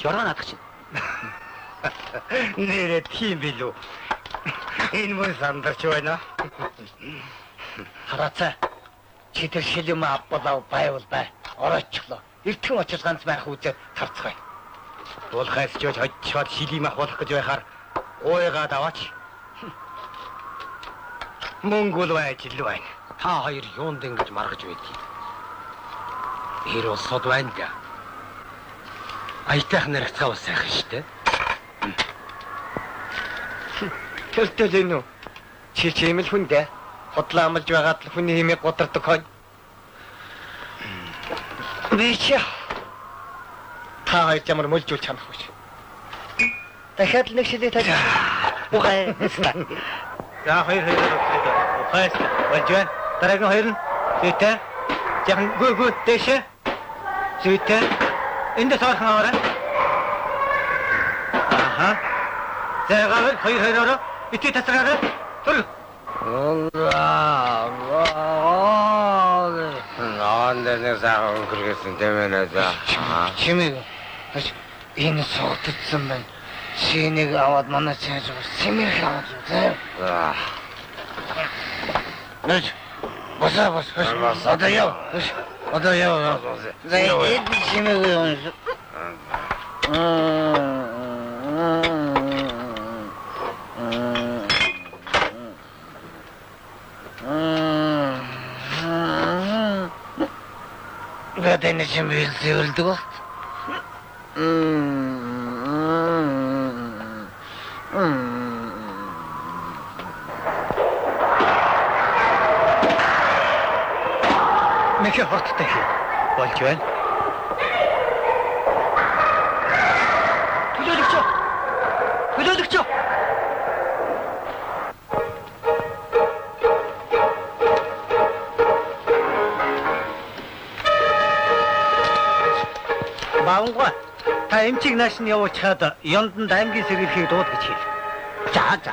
Jorgan атгах чинь. Нэрээ тийм билүү. Энэ мөн сандарч байна. Хараацаа. Чи тэр шилэм авбалаа байвал бай. Ороочлоо. Эртхэн очиж ганц байх үзээд тарцгаая. Булхайс ч очиод шилэм авах гэж байхаар уйгаад аваач. Монгол байж л байна. Та хоёр юунд ингэж маргаж байдгийг. Эр улсууд байна да. Аятайх нэрхцээ бас сайхан штэ. Төлтөл энэ үү? Чи чимэл хүн дээ. Хотлоо амлж байгаад л хүний хэмээг гудардаг хонь. Бич. Та хоёр ямар мөлжүүл чанахгүй ш. Дахиад нэг шилээ тааж. Ухай. За хоёр ухайс. Болжээ. Дараагийн хоёр нь зүйтэй. Яхан гү дэшээ. Зүйтэй. Энд таархан аваарай. Аха. Зайгаар хоёр ити тасраарай. Түр. Наандэр сахан хүргэсэн тэмээнэ за. Чимээ. Энэ согтцсан байна. Шинийг аваад манай цааш сэмэрх аваад заа. Нэж. Босаа. Одоо яв. Одоо яв. За энэ чимээ юм. Гадаа чимээ зэвэлдэг ба. Мэхэ хорттой болж байна. Төлөөлөгч. Баангуй. Та эмчиг нааш нь явуучаад Ёндонд аймгийн сэргийлэхийг дууд гэж хэл. За.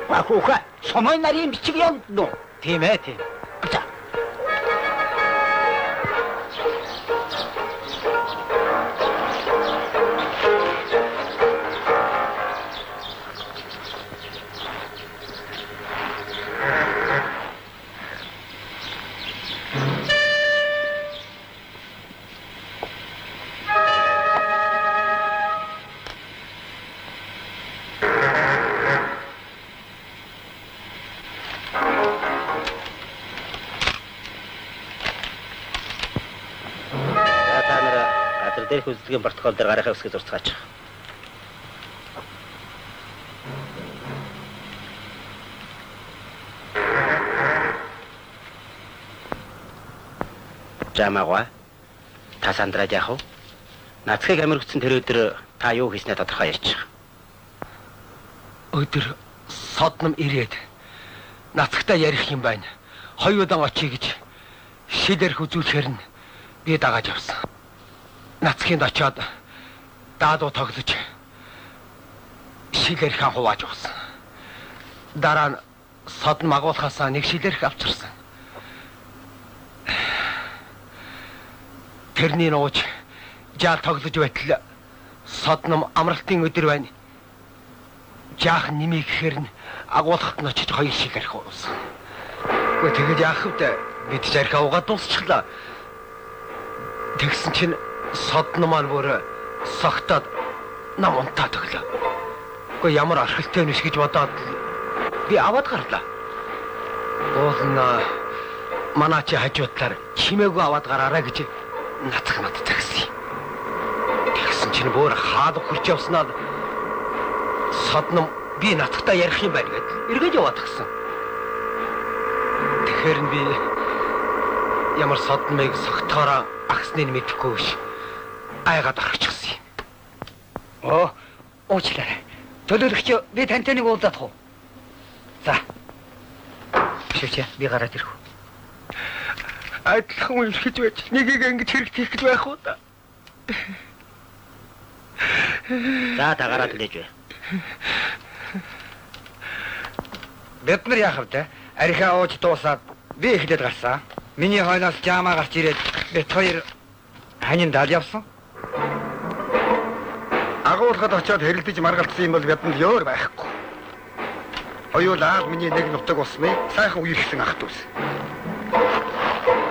Бахуха. Сомой нарын бичиг Ёнд нөө. Тийм ээ. За. Дээрх үзлэгийн протокол дээр гарахаа өсгөж зурцгаач. Жамаагаа та сандраад яах вэ? Нацхыг амир хүчсэн тэр өдөр та юу хийснээ тодорхой ярьчих. Өдөр содном ирээд нацхтай ярих юм байна. Хоёудан очие гэж шидэрх үзүүлэхээр нь би дагааж явсан. Нацхынд очиод даадуу тоглож шилэрхэн хувааж өгсөн. Дараа нь содн магуулхаасаа нэг шилэрх авчирсан. Тэрний нууж жаал тоглож байтал содном амралтын өдөр байна. Жаахан нэмий гэхээр нь агуулхад нь очиж хоёр шилэрх уусан. Гэхдээ тэгээд яах вэ? Бид ч архи угаад дуусчихлаа. Тэгсэн чинь содно маань бүр согтоод нам унтаад өглөө. Гэхдээ ямар архилтай нэш гэж бодоод би аваад гарлаа. Уулна Манай чи хажуудлаар чимээгүй аваад гараарай гэж нацх над загсан юм. Тэгсэн чинь бүр хаалга хурж явснаа содном би нацхтаа ярих юм байна гэд эргэж яваад гисэн. Тэгэхээр би ямар содмыг согтоороо агсныг мэдэхгүй биш. Айгаад орчихсон юм. Оо, уучлаарай. Төлөөлөгч би тантай нэг уулзах уу? За. Шивч би гараад ирэх үү? Адилхан үйлчилж байж нэгийг ингэж хэрэгжих гэж байх уу та? За та гараад үлээж бай. Бид нар яах вэ? Арихаа ууж дуусаад би эхлээд гарсан. Миний хойноос жаамаа гарч ирээд бид хоёр ханин дал явсан. Агуулгад очиод хэрэлдэж маргалцсан юм бол бидэнд ёор байхгүй. Хоёулаа миний нэг нутаг усмыг сайхан үерхсэн ах дүүс.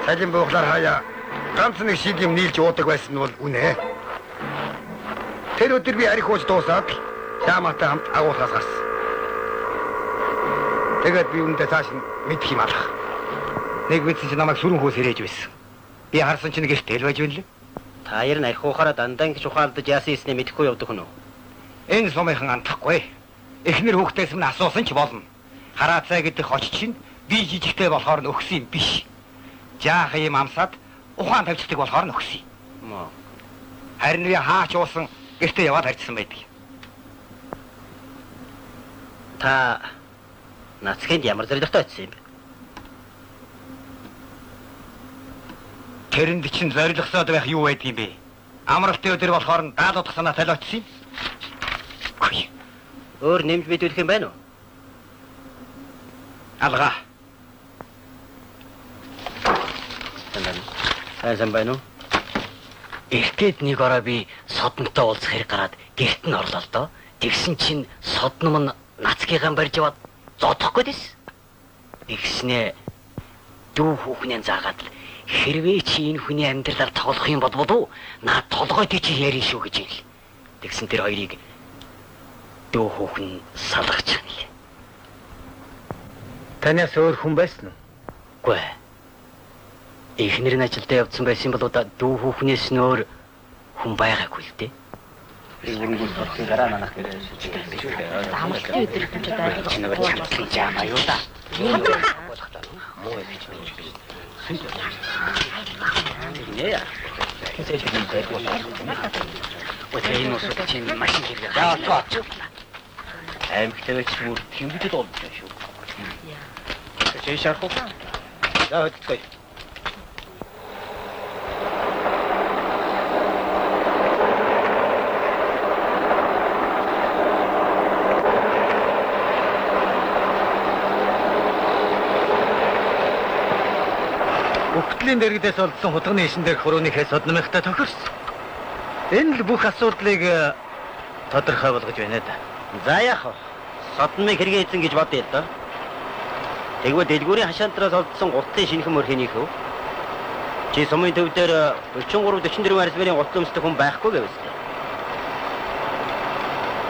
Салин бууглаар хаяа ганц нэг шиг юм нийлж уудаг байсан нь бол үнэ. Тэр өдөр би арих ууж дуусаад жаамаатай хамт агуулгаас гарсан. Тэгээд би үүндээ цааш нь мэдх юм алах. Нэг мэдсэн чи намайг сүрэн хөөс ирээж байсан. Би харсан чинь гэртэл байж байна лээ. Та хоёр нь арих уухаараа дандаа гэж ухаалдаж яасан юмснээ мэдэхгүй явдаг хүн үү? Энэ сумынхан андахгүй. Эхнэр хүүхдээс минь асуусан ч болно. Хараацай гэдэг хоч чинь би жижигтэй болохоор нь өгсөн юм биш. Жаахан юм амсаад ухаан тавьчихдаг болохоор нь өгсөн юм. Мөө. Харин би хаач уусан гэртээ яваад харьцсан байдаг. Та нацхынд ямар зорилготой очсон юм бэ? Тэрэнд чинь зоригсоод байх юу байдаг юм бэ? Амралтын өдөр болохоор нь даалгавар санаа таль очсон юм. Өөр нэмж мэдүүлэх юм байна уу? Алга. Сайн байна уу? Эхлээд нэг ороо би соднтой уулзах хэрэг гараад гэрт нь орлоо л доо. Тэгсэн чинь содном нь нацгийгаан барьж яваад зодохгүй дэс. Тэгснээ дүү хүүхнээ заагаад л хэрвээ чи энэ хүний амьдралаар тоглох юм бол наад толгой тий чи ярина шүү гэж юм л. Тэгсэн тэр хоёрыг дүү хүүхэн салгаж чанал. Танаас өөр хүн байсан уу? Үгүй. Эхнэр нь ажилдаа явсан байсан бол дүү хүүхнээс нь өөр хүн байгаагүй л дээ. Амралтын өдөр гэж удаа Чинээр чамтлан жаамаа юу да? Нэ. Өтөний носод чинь машин хийгээ. Яа тооч. Аймагтай ч бүр тэмдэд болж байна шүү. Чи шарах уу? За хөдөлгөе. Өгтлийн дэргдээс олдсон хутганы ишин дээрх хөрөөнийхээ содномынхтай тохирсон. Энэ л бүх асуудлыг тодорхой болгож байна да. За яах вэ? Содномыг хэрэгээ эзэн гэж бодъё л доо. Тэгвэл дэлгүүрийн хашаантраас олдсон гутлын шинэхэн мөрхийнийх үү? Чи сумын төв дээр 43-44 арсмэрийн гутал өмсдөх хүн байхгүй гэвс.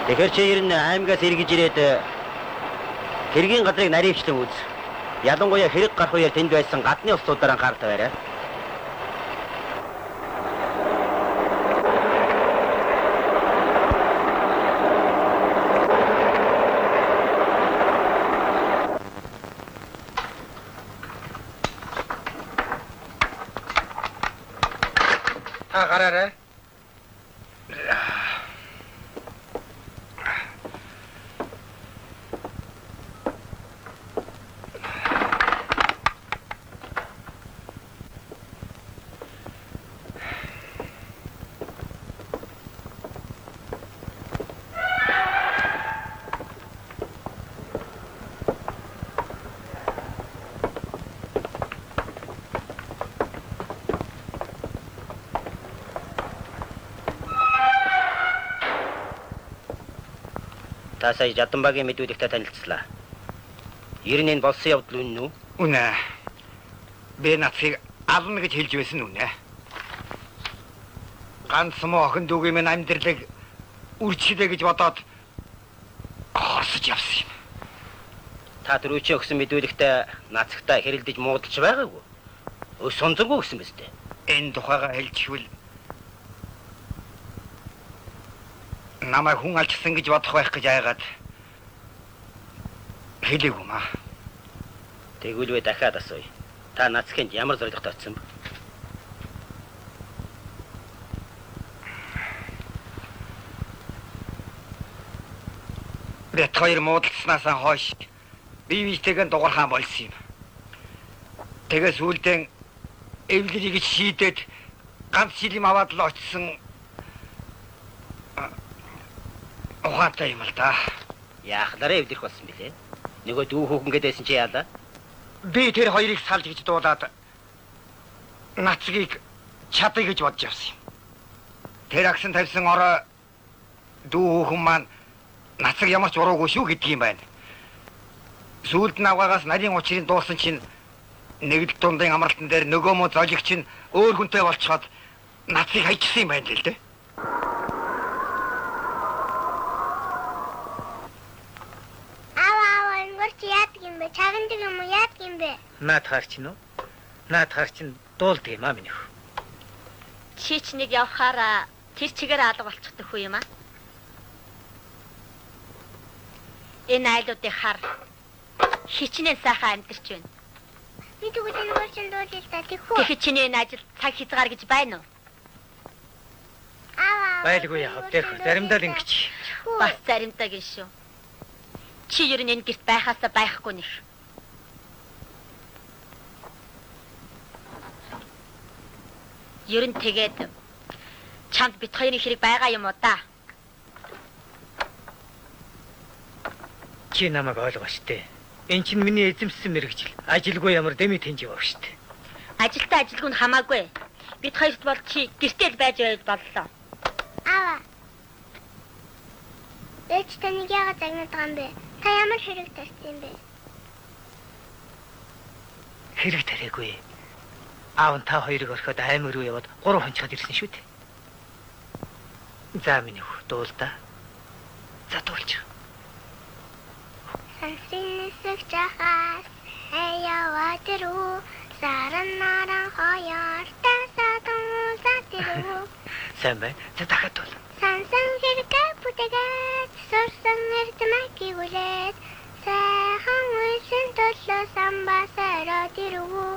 Тэгэхээр чи ер нь аймагаас эргэж ирээд хэргийн газрыг наривчлан үз. Ялангуяа хэрэг гарах үеэр тэнд байсан гадны улсуудаар анхаарал тавиарай. Та гараарай. Та сая Жаданбагийн мэдүүлэгтэй танилцлаа. Ер нь энэ болсон явдал үнэн үү? Үнэ. Би нацыг ална гэж хэлж байсан үнэ. Ганц муу охин дүүгийн минь амьдралыг үржлээ гэж бодоод хорсож явсан юм. Та түрүүчийн өгсөн мэдүүлэгтээ нацагтаа хэрэлдэж муудалж байгаагүй. Сонзонгүй гэсэн биз дээ. Энэ тухайга хэлчихвэл намайг хүн алчсан гэж бодох байх гэж айгаад хэлээгүй маа. Тэгвэл вэ дахиад асууя. Та Нацкинд ямар зорилготой очсон бэ? Бид хоёр муудалцсанаас хойш бие биетэйгээ дуурхаан болсон юм. Тэгээс үлдэн эвлэрийг шийдээд ганц шилэм аваад л очсон ухаантай юм л да. Яахлаараа эвлэрэх болсон билээ. Нөгөө дүү хүүхэн гэдээсэн чи яалаа? Би тэр хоёрыг салж гэж дуулаад Нацгийг чадъя гэж бодож явсан юм. Тэр агсан тавьсан орой дүү хүүхэн маань Нацаг ямар ч уруугүй шүү гэдг юм байна. Сүүлд нь авгаагаас нарийн учрыг дуурсан чинь нэг л дундын амралтан дээр нөгөө мө золигч нь өөр хүнтэй болцоход Нацгийг хайчихсан юм байна л дээ. Чагандаг юм уу яадаг юм бэ? Наад харч нь уу? Наад харч нь дуулдаг юм аа минийх. Чи ч нэг явхаараа тэр чигээр алга болчихдог хүү юм аа. Энэ айлуудыг хар. Хичнээн сайхан амьдарч байна. Би тэгвэл энэ гол дуулъя та тэгхүү. Тэгэхэд чиний энэ ажил цаг хязгаар гэж байна уу? Байлгүй яах вэ? Заримдаа л ингэж. Бас заримдаа гин шүү. Чи ер нь энэ гэрт байхаасаа байхгүй нэх. Ер нь тэгээд чамд бит хоёрын хэрэг байгаа юм уу да? Чи намайг ойлгоо штэ. Энд чинь миний эзэмссэн мэрэгжил. Ажилгүй ямар дэми тэнж явах штэ. Ажилтаа ажилгүй нь хамаагүй. Бит хоёрт бол чи гэртэл байж боллоо. Аваа. Эч таныг яагаад загнаад байгаа юм бэ? Та ямар хэрэг тарьсан юм бэ? Хэрэг тариагүй. Аав нь та хоёрыг орхиод аймаг руу яваад 3 хонцоход ирсэн шүү дээ. За миний хүү дуулда. За дуулж. Сансинэсэг жахаас яваад ирүү. Саран наран хоёр тасадан затирүү. Сайн бай. За дахиад дуул. Сансан хэрэг бүтэгээд сурсан эрдэмэг гүлээд сайхан үлсэн төлөө самбасараа дэрвүү.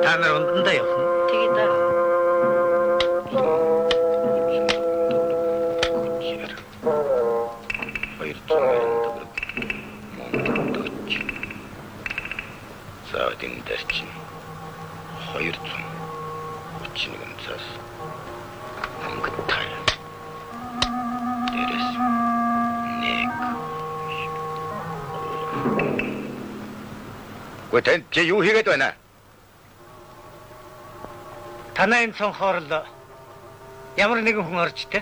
Та нар ундандаа явах нь. Тэгээд Хоёр төгрөг. Монгол за энэ дэсчин 231 цаас Монгол тал. Дээрээс нэг. Гүтэн чи юу хийгээд байна? Танай энэ цонхоор л ямар нэгэн хүн орж тэ.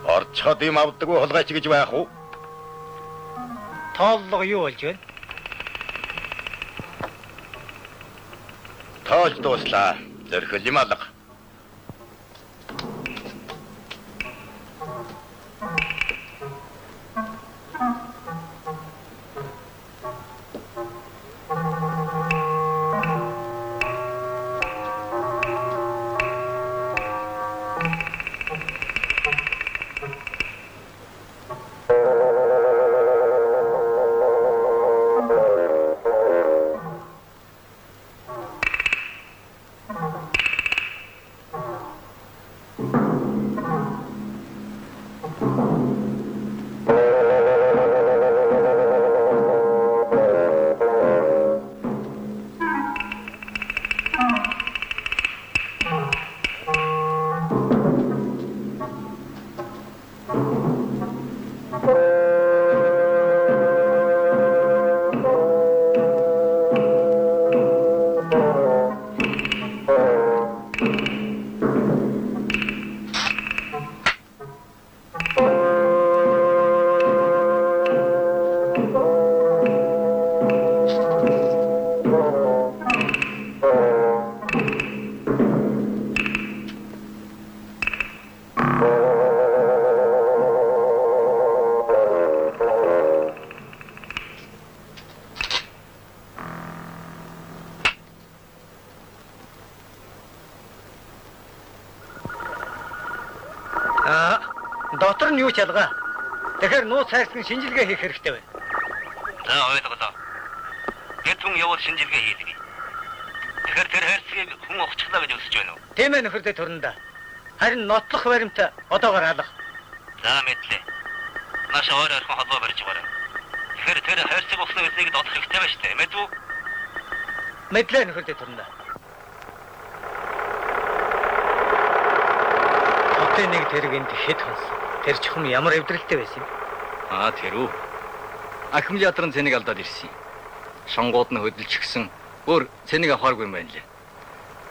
Орчход юм авдаггүй хулгайч гэж байх уу? Тооллого юу болж байна? Тоож дууслаа. Зөрхөл юм алга. Дотор нь юу ч ялгаа. Тэгэхээр нууц хайрцаг шинжилгээ хийх хэрэгтэй байна. За ойлголоо. Тэр түн явуул шинжилгээ хийлгий. Тэгэхээр тэр хайрцгийг хүн огцглаа гэж өсөж байна уу? Тийм ээ нөхөр дэд төрөндөө. Харин нотлох баримт одоогоор алга. За мэдлээ. Маш ойрхон холбоо барьж байгаа. Тэгэхээр тэр хайрцаг усан үснийг додох хэрэгтэй байна шүү дээ. Мэдвүү? Мэдлээ нөхөр дэд төрөндөө. Хотын нэг тэргэнд хэд хонсон. Тэр чухам ямар эвдрэлтэй байсан юм? Тэр үү. Аккумулятор нь цэнийг алдаад ирсэн юм. Шонгууд нь хөдөлж гисэн. Өөр цэнийг авахааргүй юм байна лээ.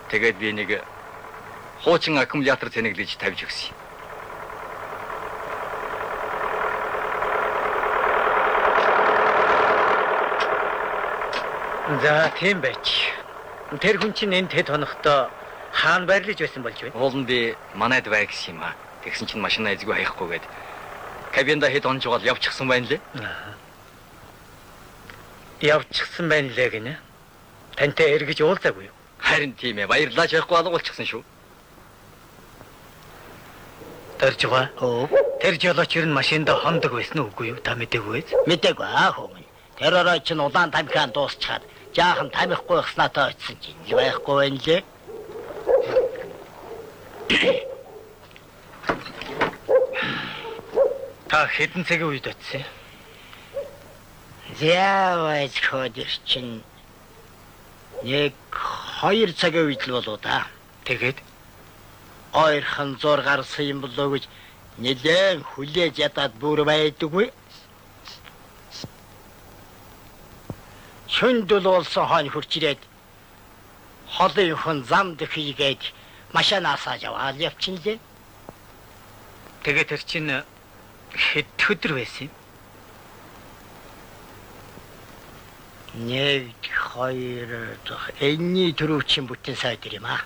Тэгээд би нэг хуучин аккумулятор цэниглэж тавьж өгсөн юм. За тийм байж. Тэр хүн чинь энд хэд хоногтой хаана байрлаж байсан болж байна? Уул нь би манайд бай гэсэн юм аа. Тэгсэн чинь машина эзгүй хаяхгүйгээд кабинда хэд онж байгаа явчихсан байна лээ. Явчихсан байна лээ гинэ. Тантай эргэж уулзаагүй юу? Харин тийм ээ. Баярлаж явахгүй алгуулчихсан шүү. Тэрж байгаа. Тэр жолооч ер нь машинда хондог байсан уу үгүй юу? Та мэдээгүй. Мэдээгүй хүн. Тэр орой чинь улаан тамхиан дуусчаад жаахан тамихгүй ихснатаа очсон чинь л байхгүй байна лээ. Та хэдэн цагийн үед очив? Зяавайз ходир чинь 1-2 цагийн үед л болоо да. Тэгээд Ойрхон зур гарсан юм болоо гэж нэлээд хүлээж ядаад бүр байдаггүй. Шөндөл болсон хон хурч ирээд холын хүн зам дэхийгээд машинаасаа яваад явчихлээ. тэгээд тэр чинь хэд өдөр байсан юм? 1-2 дахь энэний төрөвчин бүтэн сайд юм аа.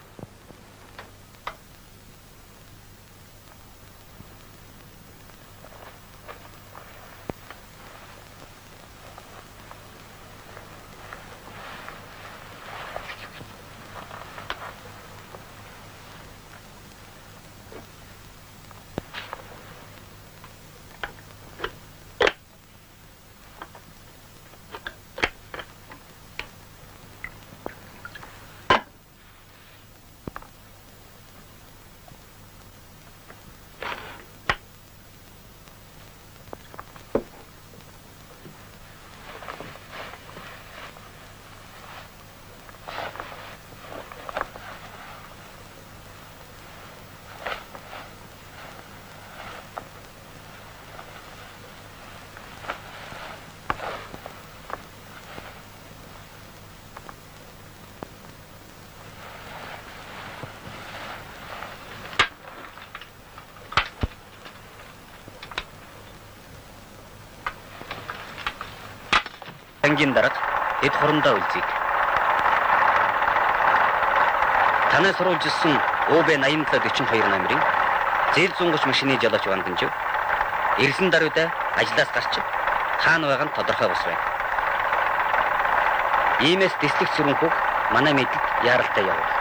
Тангийн дарга эд хорондоо үлзий. Танай сурвалж ирсэн УБ-8742 номерын зээл зунгаж машины жолооч Ванданжив ирсэн даруйда ажлаас гарч хаана байгаа нь тодорхой бос байна. Иймээс дэслэх сүрэнхүүг манай мэддэг яаралтай явуул.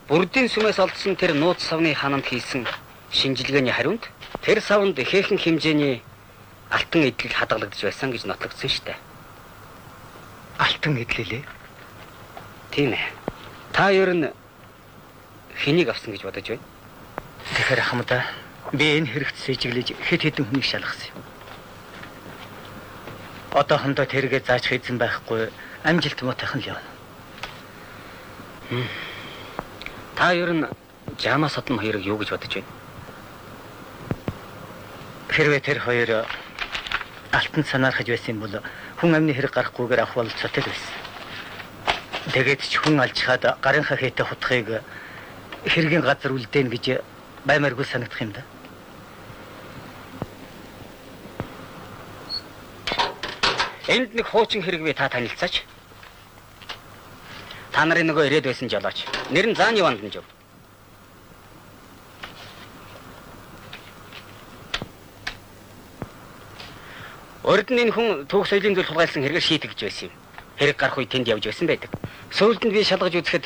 Бүрдийн сүмээс олдсон тэр нууц савны ханамд хийсэн шинжилгээний хариунд тэр савнд ихээхэн хэмжээний алтан эдлэл хадгалагдж байсан гэж нотлогдсон шүү дээ. Алтан эдлэлээ. Тийм ээ. Та ер нь хэнийг авсан гэж бодож байна? Тэгэхээр хамдаа би энэ хэрэгт сэжиглэж хэд хэдэн хүнийг шалгасан юм. Одоохондоо тэргээ зааж хийсэн байхгүй амжилт муутайхан л явна. Та ер нь Жама Содном хоёрыг юу гэж бодож байна? Хэрвээ тэр хоёр алтан санаархаж байсан бол хүн амны хэрэг гарахгүйгээр авах бололцоотой л байсан. Тэгээд ч хүн алж хаад гарынхаа хээтэй хутгыг хэргийн газар үлдээн гэж баймааргүй санагдах юм да. Энд нэг хуучин хэрэг би та танилцаач. Та нарын нөгөө ирээд байсан жолооч. Нэр нь Зааны Ванданжив. Урд нь энэ хүн түүх соёлын зүйл хулгайлсан хэрэгээр шийдэх гэж байсан юм. Хэрэг гарах үе тэнд явж байсан байдаг. Сүүлд нь би шалгаж үзэхэд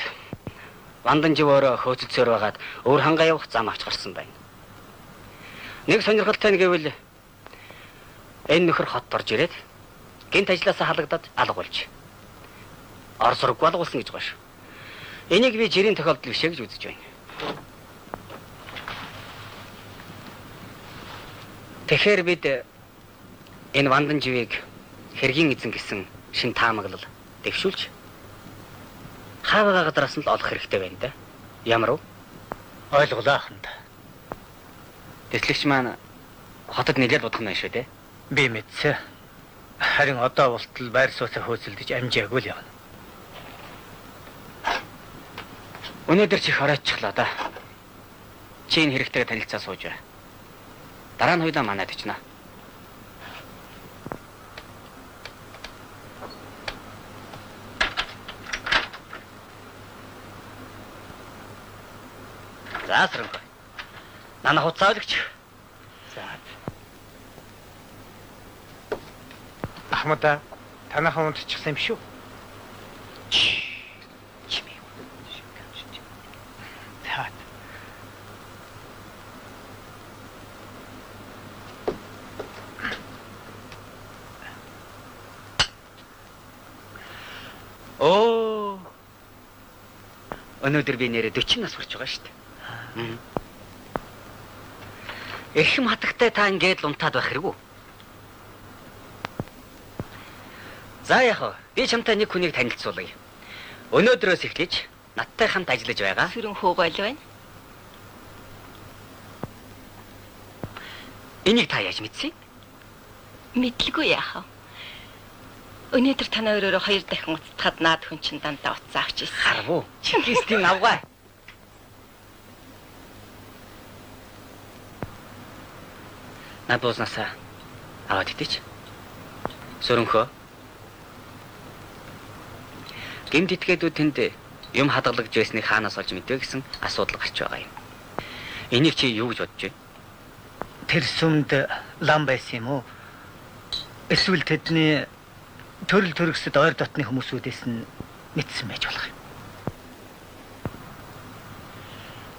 Ванданжив өөрөө хөөцөлсөөр байгаад өөр хангаа явах зам авч гарсан байна. Нэг сонирхолтой нь гэвэл энэ нөхөр хот орж ирээд гэнт ажилласаа халагдаад алга болж Орос руу балгуулсан гэж байна шүү. Энийг би жирийн тохиолдол бишээ гэж үзэж байна. Тэгэхээр бид энэ Ванданживыг хэргийн эзэн гэсэн шин таамаглал дэвшүүлж хаавгаа гадраас нь л олох хэрэгтэй байна да. Ямар уу? Ойлголоо аханд. Тэслэгч маань хотод нэлээд бодох нь шүү дээ. Би мэдсэн. Харин одоо болтол байр суусаа хөөцөлдөж амжаагүй л явна. Өнөөдөр чих орооччлаа да. Чи энэ хэрэгтэйгээ танилцаа сууж бай. Дараа нь хоёулаа манайд ичнэ. За сарга. Нана хуцаалагч. За. Ахмада танайхан унтчихсан юм шүү. Оо. Өнөөдөр би нэрээ 40 нас хүрч байгаа шүү дээ. Эрхэм хатагтай та ингээд лунтаад байх хэрэггүй. За яах вэ? Би чамтай нэг хүнийг танилцуулъя. Өнөөдрөөс эхлэж надтай хамт ажиллаж байгаа. Сүрэн хөөгайл байна. Энийг та яаж мэдсэн? Мэдлгүй яах вэ? Өнөөдөр танаа өрөөрөө 2 дахин уцтахад наад хүн чинь дандаа уцаа авч ирсэн. Харвуу. Чиглэстийн авгаа. Надууснасаа аваад идэж. Сөрөнхөө. Гэмт итгээдүүд тэнд юм хадгалагдж байсныг хаанаас олж мэдвэ гэсэн асуудал гарч байгаа юм. Энийг чи юу гэж бодож байна? Тэр сүмд лам байсан юм уу? Эсвэл тэдний төрөл төрөсөд ойр дотны хүмүүсүүдээс нь мэдсэн байж болох юм.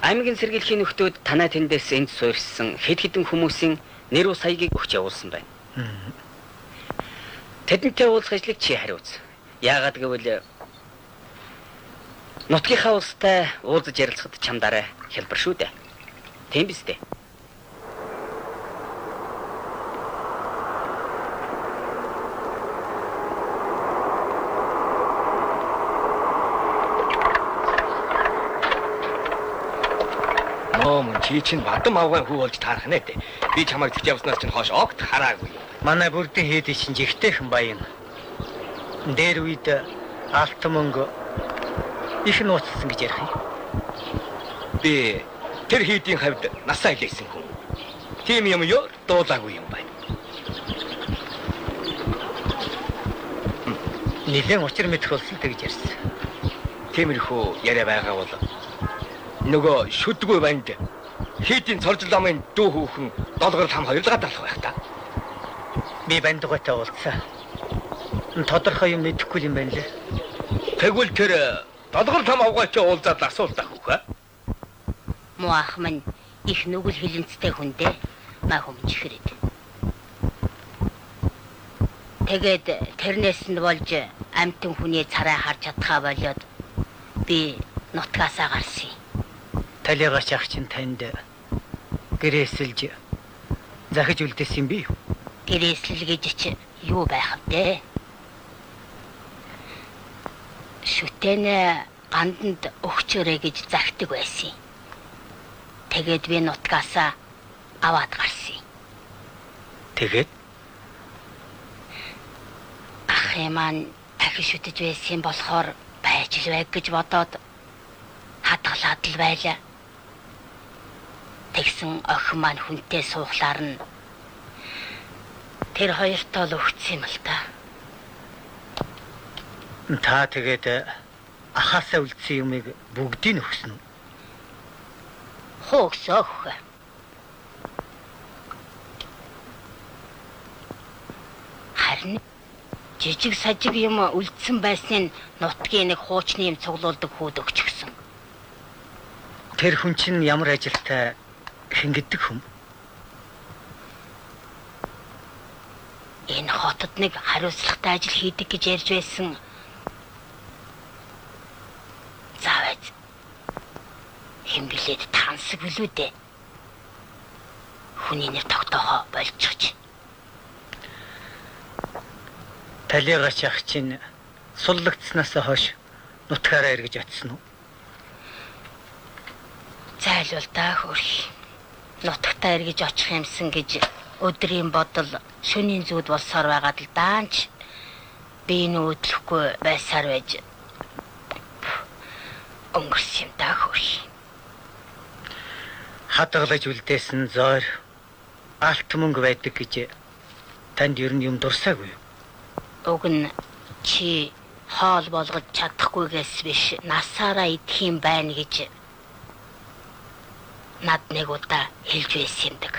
Аймгийн сэргийлэхийн нөхдөөд танай тэндээс энд суурьсан хэд хэдэн хүмүүсийн нэр ус хаягийг өгч явуулсан байна. Тэдэнтэй уулзах ажлыг чи хариуц. Яагаад гэвэл нутгийнхаа улстай уулзаж ярилцахад чамдаараа хэлбэр шүү дээ. Тийм биз дээ. Чи чинь бадам авгаан хүү болж таарах нэ дээ. Би чамайг тэгж явснаас чинь хойш огт хараагүй. Манай бүрдийн хэд чинь жигтэйхэн баян. Дээр үед алт мөнгө их нууцсан гэж ярих юм. Би тэр хийдийн хавьд насаа илээсэн хүн. Тийм юм ёо дуулаагүй юм байна. Нилээн учир мэдэх болсон тэгж ярьсан. Тиймэрхүү яриа байгаа бол нөгөө шүдгүй банд хийдийн цоржил амын дүү хүүхэн долгор хам хоёрлага далах байх та. Би бандгаатай уулзсан. Тодорхой юм мэдэхгүй юм байна лээ. Тэгвэл тэр долгор хам авгаач уулзаад асуулт авах хаа. Муу ах минь их нүгэл хилэнцтэй хүн дээ. Маа хүмүүж ирэхэд. Тэгээд тэрнээс нь болж амтэн хүний царай харж чадхаа болоод би нутгаасаа гарсан. Талигач ах чинь танд гэрээсэлж захиж үлдээсэн би юу? Гэрээсэл гэж чи юу байх вэ? Шүтэнэ ганданд өгчөөрэй гэж загтаг байсан. Тэгээд би нутгаасаа аваад гарсан. Тэгээд Ах маань дахин шүтэж байсан болохоор байж л байг гэж бодоод хадгалаад л байлаа. Тэгсэн охин маань хүнтэй суухлаар нь тэр хоёртоо л өгсөн юм л та. Та тэгээд ахаасаа үлдсэн юмыг бүгдийг нь өгсөн үү? Хөөхсөөх. Харин жижиг сажиг юм үлдсэн байсныг нутгийн нэг хуучны юм цуглуулдаг хүүд өгчихсөн. Тэр хүн чинь ямар ажилтай хингэдэг хүм? Энэ хотод нэг хариуцлагатай ажил хийдэг гэж ярьж байсан. Заавал хэн билээд тансаг билүү дээ. Хүний нэр тогтоохоо болчихж. Талигач ах чинь суллагдсанаас хойш нутгаараа эргэж атсан уу? Зайлвал та хөрх. Нутагтаа эргэж очих юмсан гэж өдрийн бодол шөнийн зүуд болсоор байгаад л даанч би нөөдлөхгүй байсаар байж өнгөрсөн юм да хөрх. Хадгалаж үлдээсэн зойр алт мөнгө байдаг гэж танд ер нь юм дурсаагүй юу? Уг нь чи хоол болгож чадахгүйгээс биш насаараа идэх юм байна гэж над нэг удаа хэлж байсан юмдаг.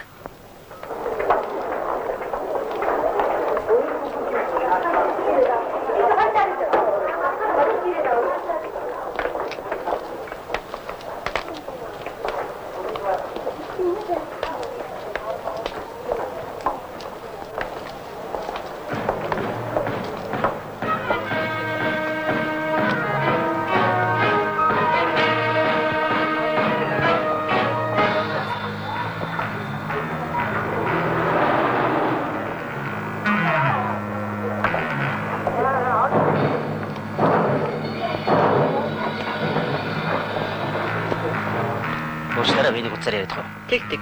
Тэг.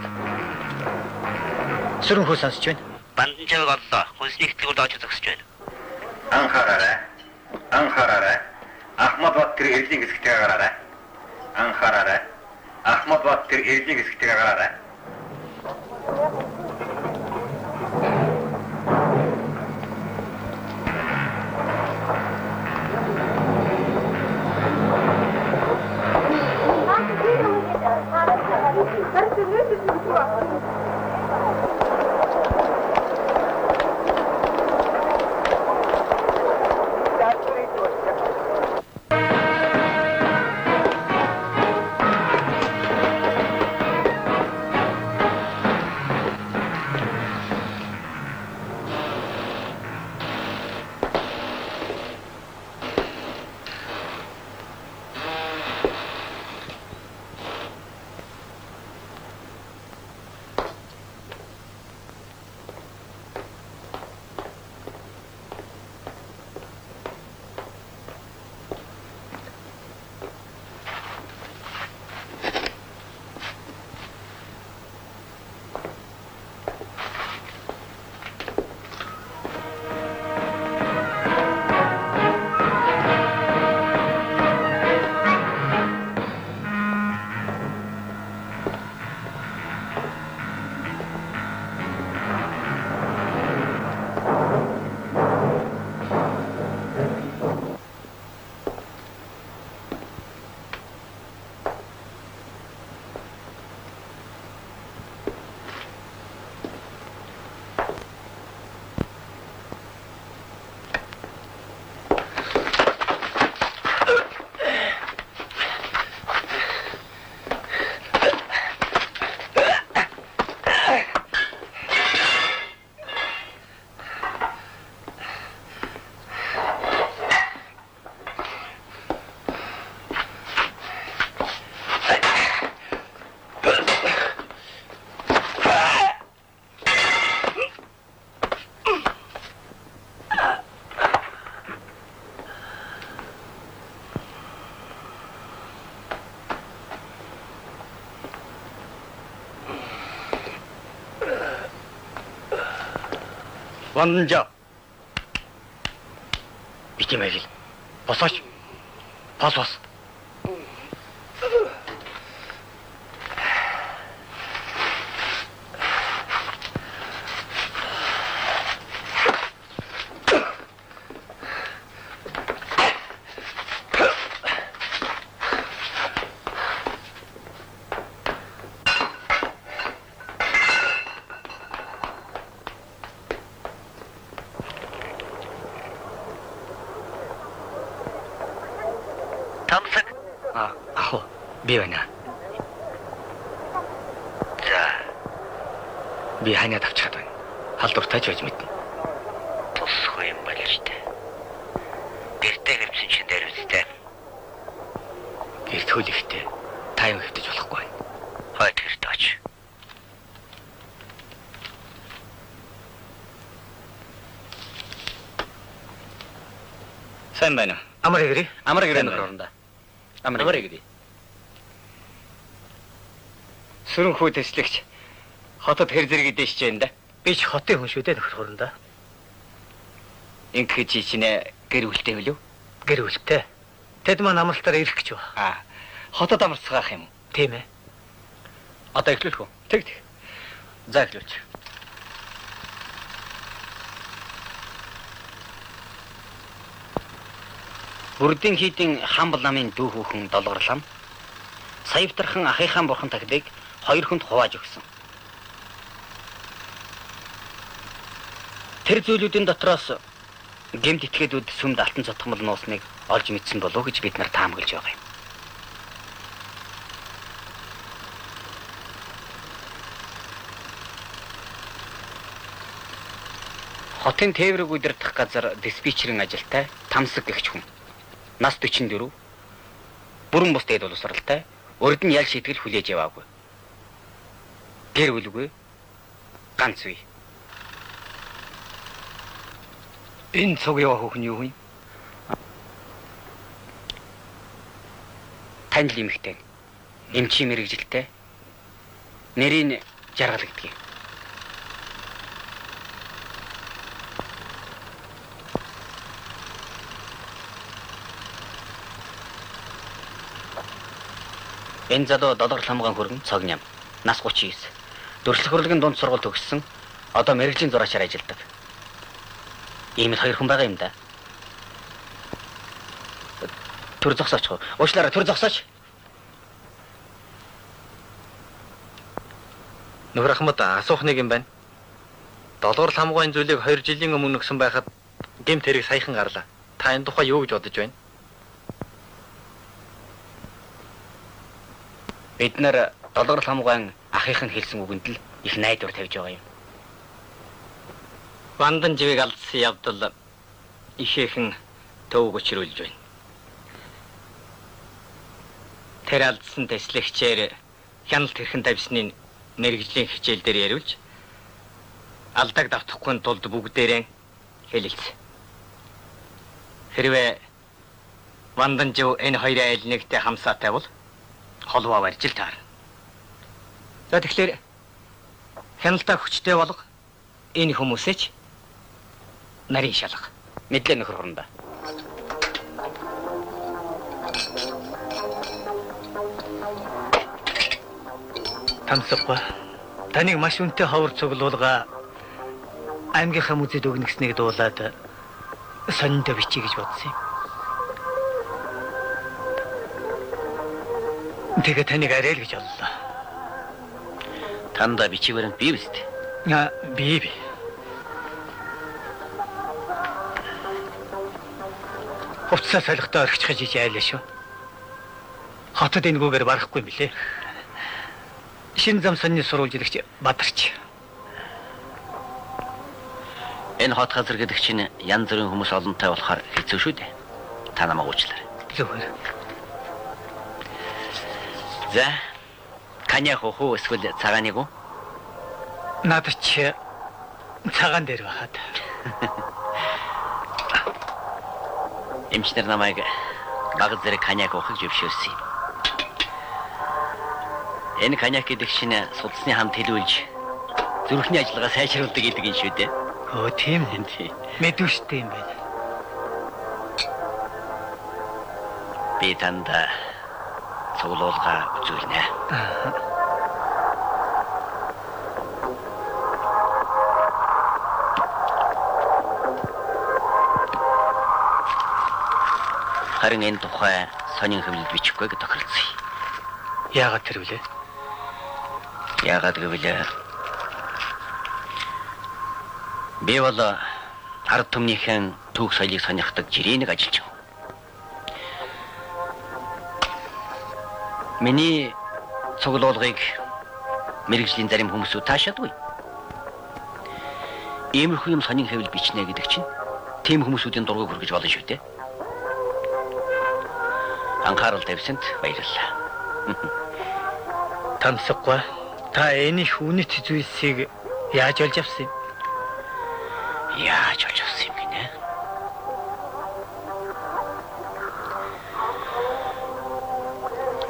Сүрэн хөө сонсож байна. Бандан чавыг оллоо. Хүнсний ихтлгүүд очиж зогсож байна. Анхаараарай. Ахмад бат тэр эрлийн хэсэгтээ гараарай. Анхаараарай. Ахмад бат тэр эрлийн хэсэгтээ гараарай. Ванжа. Битэмэл. Босооч. Бас. Тамсаг. Ах, би байна. За, Би ханаад авчихад байна. Халдвартай ч байж мэднэ. тусахгүй юм байна л дээ. Гэртээ гэрсэн чинь дээр үстэй. Гэрт хөл ихтэй. Та юм хэвтэж болохгүй байна. Хойд гэрт оч. Сайн байна уу? Амар гэрээ. Амар гэрээ Сайн нөхөр байна. орондоо. Амар гэрээ. Сүрэн хүү төслөгч хотод хэр зэрэг дэшж байна да. Би ч хотын хүн шүү дээ нөхөр хөрөндөө. Ингэх чи чинээ гэр үлтэй билүү? Гэр үлтэй. Тэд маань амралтаараа ирэх гэж байна. Хотод амарцгаах юм. Тийм ээ. Одоо эхлүүлэх үү? Тэг. За эхлүүлж. Бүрдийн хийдийн хамбал намын дүү хүүхэн долгорлам. Саявтрхан ахыхаан бурхан тахлыг 2 хүнд хувааж өгсөн. Тэр зүйлүүдийн дотроос гэмт итгээдүүд сүмд алтан цотгомол нуусныг олж мэдсэн болов гэж бид нар таамаглаж байгаа юм. Хотын тээврэг удирдах газар диспетчерийн ажилтай Тамсаг гэгч хүн. Нас 44. Бүрэн бус дээд боловсралтай. Урд нь ял шийтгэл хүлээж яваагүй. Гэр бүлгүй. Ганц үе. Энэ цуг яваа хүүхэн юу вэ? Танил эмэгтэй. Эмчи мэрэгжилтэй. Нэрийн Жаргал гэдгийг. Энэ залуу долгор хамгаан хөргөн цогням. Нас 39. Дөрслөх хурлын дунд сургууль төгссөн. Одоо мэрэгжлийн зураачаар ажилладаг. Ийм л 2 хүн байгаа юм да. Төр зогсооч. Уучлаарай, төр зогсооч. Нөхөр Ахмад асуух нэг юм байна. Долгор хамгаалын зүйлийг 2 жилийн өмнө өгсөн байхад гэмт хэрэг саяхан гарлаа. Та энэ тухай юу гэж бодож байна? Бид нар долгор хамгаан ахих нь хэлсэн үгэнд л их найдвар тавьж байгаа юм. Вандан живийг алдсан явдал ихээхэн төв өчрүүлж байна. Тэр алдсан тэслэгчээр хяналт хэрхэн тавьсныг мэрэгжлийн хичээл дээр яриулж алдааг давтахгүй тулд бүгдээрээ хэлэлцсэн. Хэрвээ Вандан жив энэ хоёрын айл нэгтэй хамсаатай бол холбоо барьж л таар. За тэгэхээр хяналтаа хүчтэй болго энэ хүмүүсээч нарийн шалга. Мэдлээ нөхөр хорондоо. Тамсаггүй. Таныг маш үнэтэй ховор цуглуулга аймгийнхаа музейд өгнө гэснийг дуулаад сониндоо бичиж гэж бодсон юм. Тэгээ таныг арай л гэж оллоо. Танда бичигвэр нь бий биз дээ. Би. Хувцас солихтой орхичих гэж айлаа шүү. Хотод энэ гүгээр барахгүй юм билээ. Шинэ зам сонины сурвалжлагч Бадарч. Энэ хот газар гэдэг чинь янз бүрийн хүмүүс олонтой болохоор хэцүү шүү дээ. Та намайг уучлаарай. Зүгээр. За, каньяк уу эсвэл цагааныг уу? Надад ч цагаан дээр байхад. Эмчнэр намайг баг зэрэг каньяк уухыг зөвшөөрсөн юм. Энэ каньяк гэдэг чинь судасны хамт хэлүүлж зүрхний ажиллагаа сайжруулдаг гэдэг юм шүү дээ. Оо тийм үү? Мэдвэштэй юм байна. Би танд цуглуулга үзүүлнэ. Харин энэ тухай сонин хөвлөд бичихгүй гэж тохиролцсон. Яагаад тэр вүлээ? Яагаад гэвэл би бол ард түмнийхэн түүх соёлыг сонирхдаг жирийн нэг ажилч. Миний цуглуулгыг мэрэгжлийн зарим хүмүүсүүд таашаадгүй. Иймэрхүү юм сонин хэвэл бичнэ гэдэг чинь тийм хүмүүсүүдийн дургуй хүргэж болно шүү дээ. Анхаарал тавьсанд баярлалаа. Тамсахгүй. Та энийх үнэт зүйлсийг яаж олж авсан юм? Яаж олж авсан юм гинэ?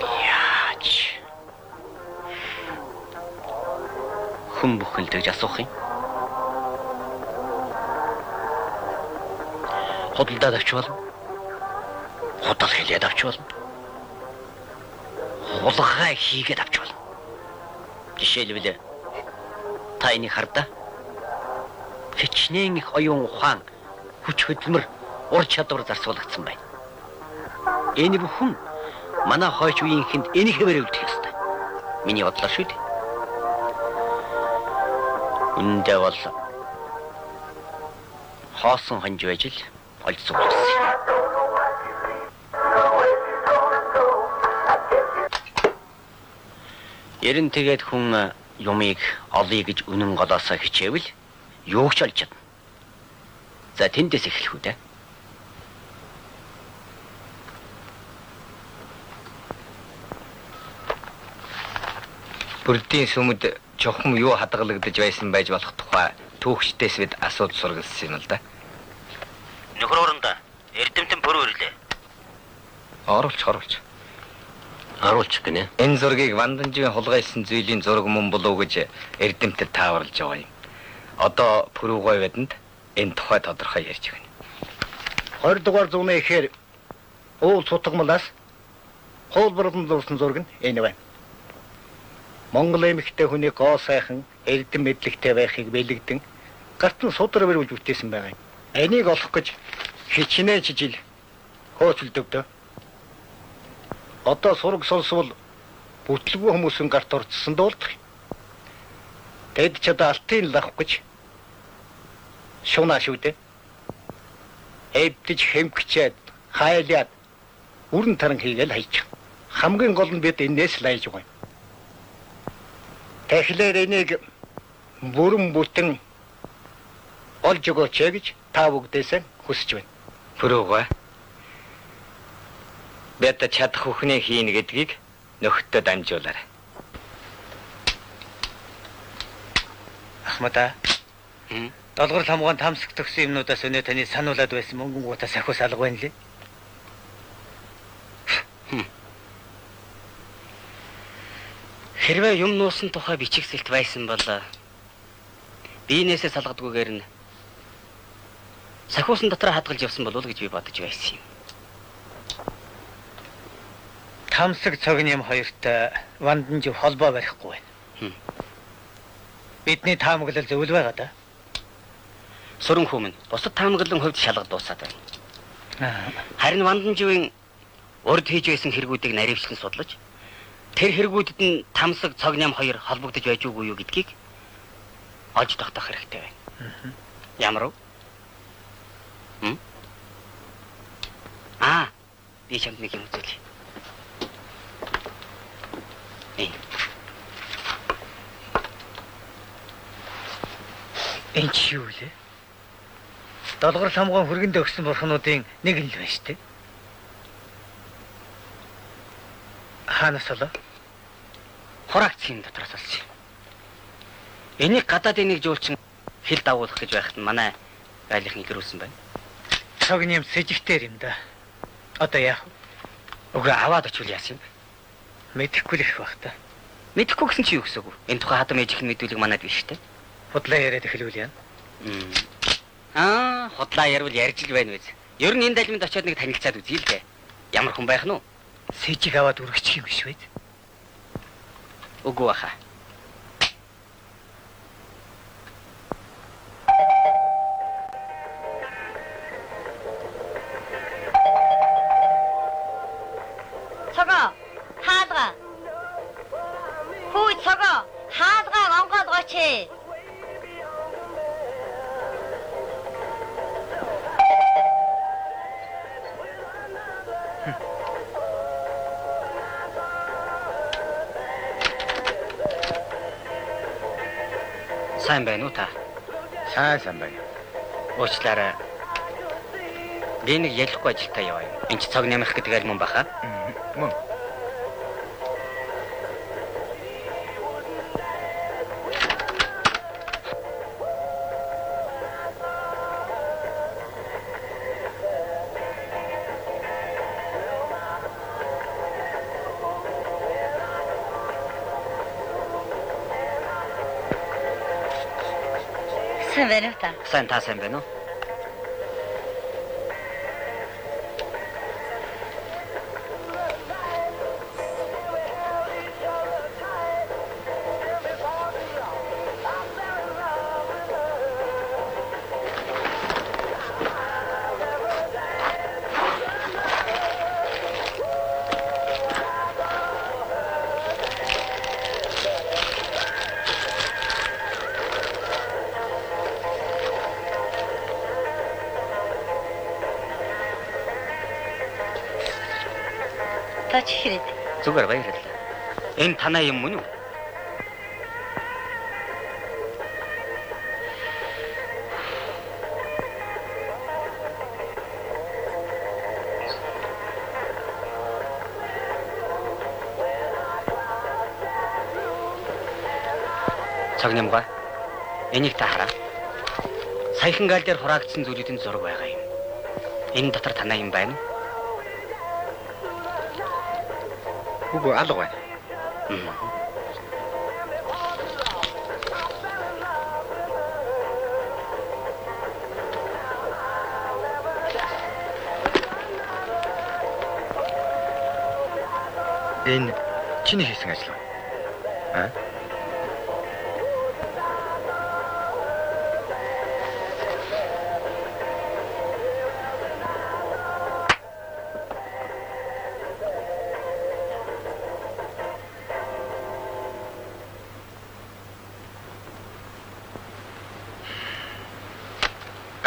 Яаж? Хүн бүхэн л тэгж асуух юм. Худалдаад авч болно. Худал хэлээд авч болно. Хулгай хийгээд авч болно. Жишээлбэл та энийг хардаа. Хичнээн их оюун ухаан, хүч хөдөлмөр, ур чадвар зарцуулагдсан байна. Энэ бүхэн манай хойч үеийн хүнд энийг хэвээр үлдэх ёстой. Миний бодлоор шүү дээ. Үндэ бол хоосон хонж байж л олж суулгасан. Ярин тэгээд хүн юмыг олъё гэж үнэн голоосоо хичээвэл юу ч олж чадна. За тэндээс эхлэх үү дээ. Бүрдийн сүмд чухам юу хадгалагдаж байсан байж болох тухай түүхчдээс бид асууж сургалсан юм л да. Нөхөр уранда эрдэмтэн бүр ирлээ. Оруулж. Харуулчих гинэ. Энэ зургийг Ванданжийн хулгайсан зүйлийн зураг мөн болов гэж эрдэмтэд тааварлаж байгаа юм. Одоо Пүрүүгой бидэнд энэ тухай тодорхой ярьж байна. 20 дугаар зууны ихээр уул сутгамлаас хуулбарлан зурсан зураг нь энэ байна. Монгол эмэгтэй хүний гоо сайхан эрдэм мэдлэгтэй байхыг бэлэгдэн гарт нь судар бариулж бүтээсэн байгаа юм. Энийг олох гэж хичнээн жил хөөцөлдөвдөө. Одоо сураг сонсвол бүтлгүй хүмүүсийн гарт орцсон дуулдах. Тэд ч одоо алтын лах гэж шунаа шүү дээ. Эвдэж хэмгчээд хайлаад үрэн таран хийгээл хайчих. Хамгийн гол нь бид энээс л айж байгаа юм. Тэгэхээр энийг бүрэн бүтэн олж өгөөч гэж та бүгдээс хүсэж байна. Пүрүүгой. Бид чадах бүхнээ хийнэ гэдгийг нөхдөд дамжуулаарай. Ахмада. Долгор хамгаан тамсаг төгсөн юмнуудаас өнөө таны сануулад байсан мөнгөнгуудаа сахиус алга байна лээ. Хэрвээ юм нуусан тухай бичигсэлт байсан бол биенээсээ салгадгүйгээр нь сахиусан дотор хадгалж явсан болов уу гэж би бодож байсан юм. Тамсаг цогням хоёртой Ванданжив холбоо барихгүй байна. Бидний таамаглал зөвл байгаа да. Сүрэн хүмүн бусад таамаглалын хувьд шалгад дуусаад байна. Харин Ванданживын урд хийж байсан хэрэгүүдийг наривчлан судлаж тэр хэрэгүүдэд нь тамсаг цогням хоёр холбогдож байж үгүй юу гэдгийг олж тогтоох хэрэгтэй байна. Ямар вэ? Би чамд нэг юм үзүүлье. Энэ чи юу вэ? Долгор хамгаан хүргэнд өгсөн бурхнуудын нэг нь л байна шүү дээ. Хаанаас олоо? Хураагцгийн дотроос олсон. Энийг гадаадын нэг жуулчин хил дагуулах гэж байхад нь манай айлынхын гэрүүлсэн байна. Цогням сэжигтэр юм да. Одоо яах вэ? Уг аваад очвол яасан юм бэ? Мэдэхгүй л их байх та. Мэдэхгүй гэсэн чи юу гэсэн үг? Энэ тухай хадам ээжийнх нь мэдүүлэг манайд биш үү? Худлаа яриад эхлүүл яа. Худлаа ярил ярьж л байна биз. Ер нь энэ далминд очиод нэг танилцаад үзье л дээ. Ямар хүн байх нь вэ? Сэжиг аваад үргэчих юм биш үү? Үгүй баха. Цого хаалга. Хүү цого хаалга онгоод гоч. Сайн байна уу та? Сайн байна. Уучлаарай. Би нэг ялахгүй ажилдаа яваа юм. Энд ч цаг нэмэх гэдэг аль мөн баха? Мөн. Сайн байна уу та? Сайн та сайн байна уу? Та ч хэрэг. Зүгээр баярлалаа. Энэ танай юм мөн үү? Цаг нэмгаа. Энийг та хараа. Саяхан гаал дээр хураагдсан зүйлүүдийн зураг байгаа юм. Энэ дотор танай юм байна уу? Үгүй алга байна. Энэ чиний хийсэн ажил уу? Аа?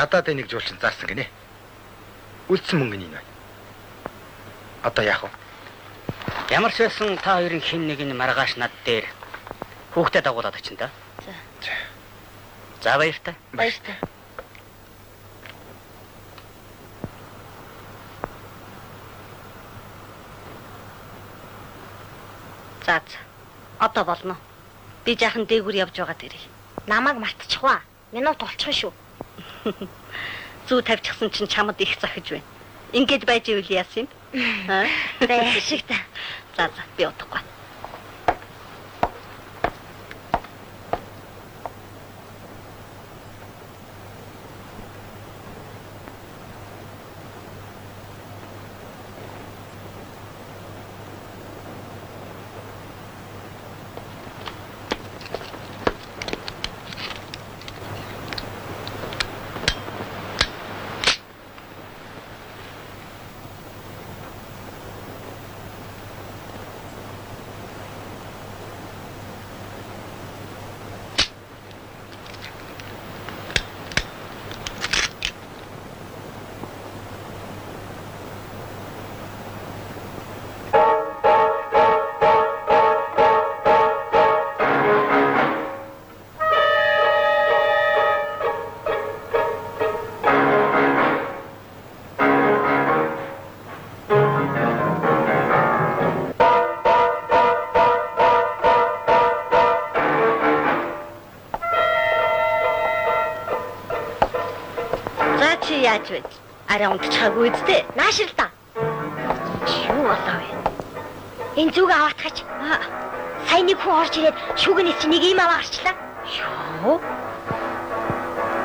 Гадаад энийг жуулчин заасан гинэ. Үлдсэн мөнгө нь байна. Одоо яах вэ? Ямар ч байсан та хоёрын хэн нэг нь маргааш над дээр хүүхдэд дагуулад очин да. За баяртай. Баяртай. За. Одоо болно. Би жаахан дээгүүр явж байгаа дэрээ. Намайг мартчихваа. Минут болчихно шүү. Зүү тавьчихсан чинь чамд их захиж байна. Ингээд байж ивэл яасан юм? Аа? Бай шиг та. За би утгагүй. Яаж вэ? Арай унтчихаагүй үстэй. Наашир та. Юу болоо вэ? Энэ зүг аваатгач. Сайн нэг хүн орж ирээд шүүгнээс чи нэг юм аваа гарчлаа. Юу?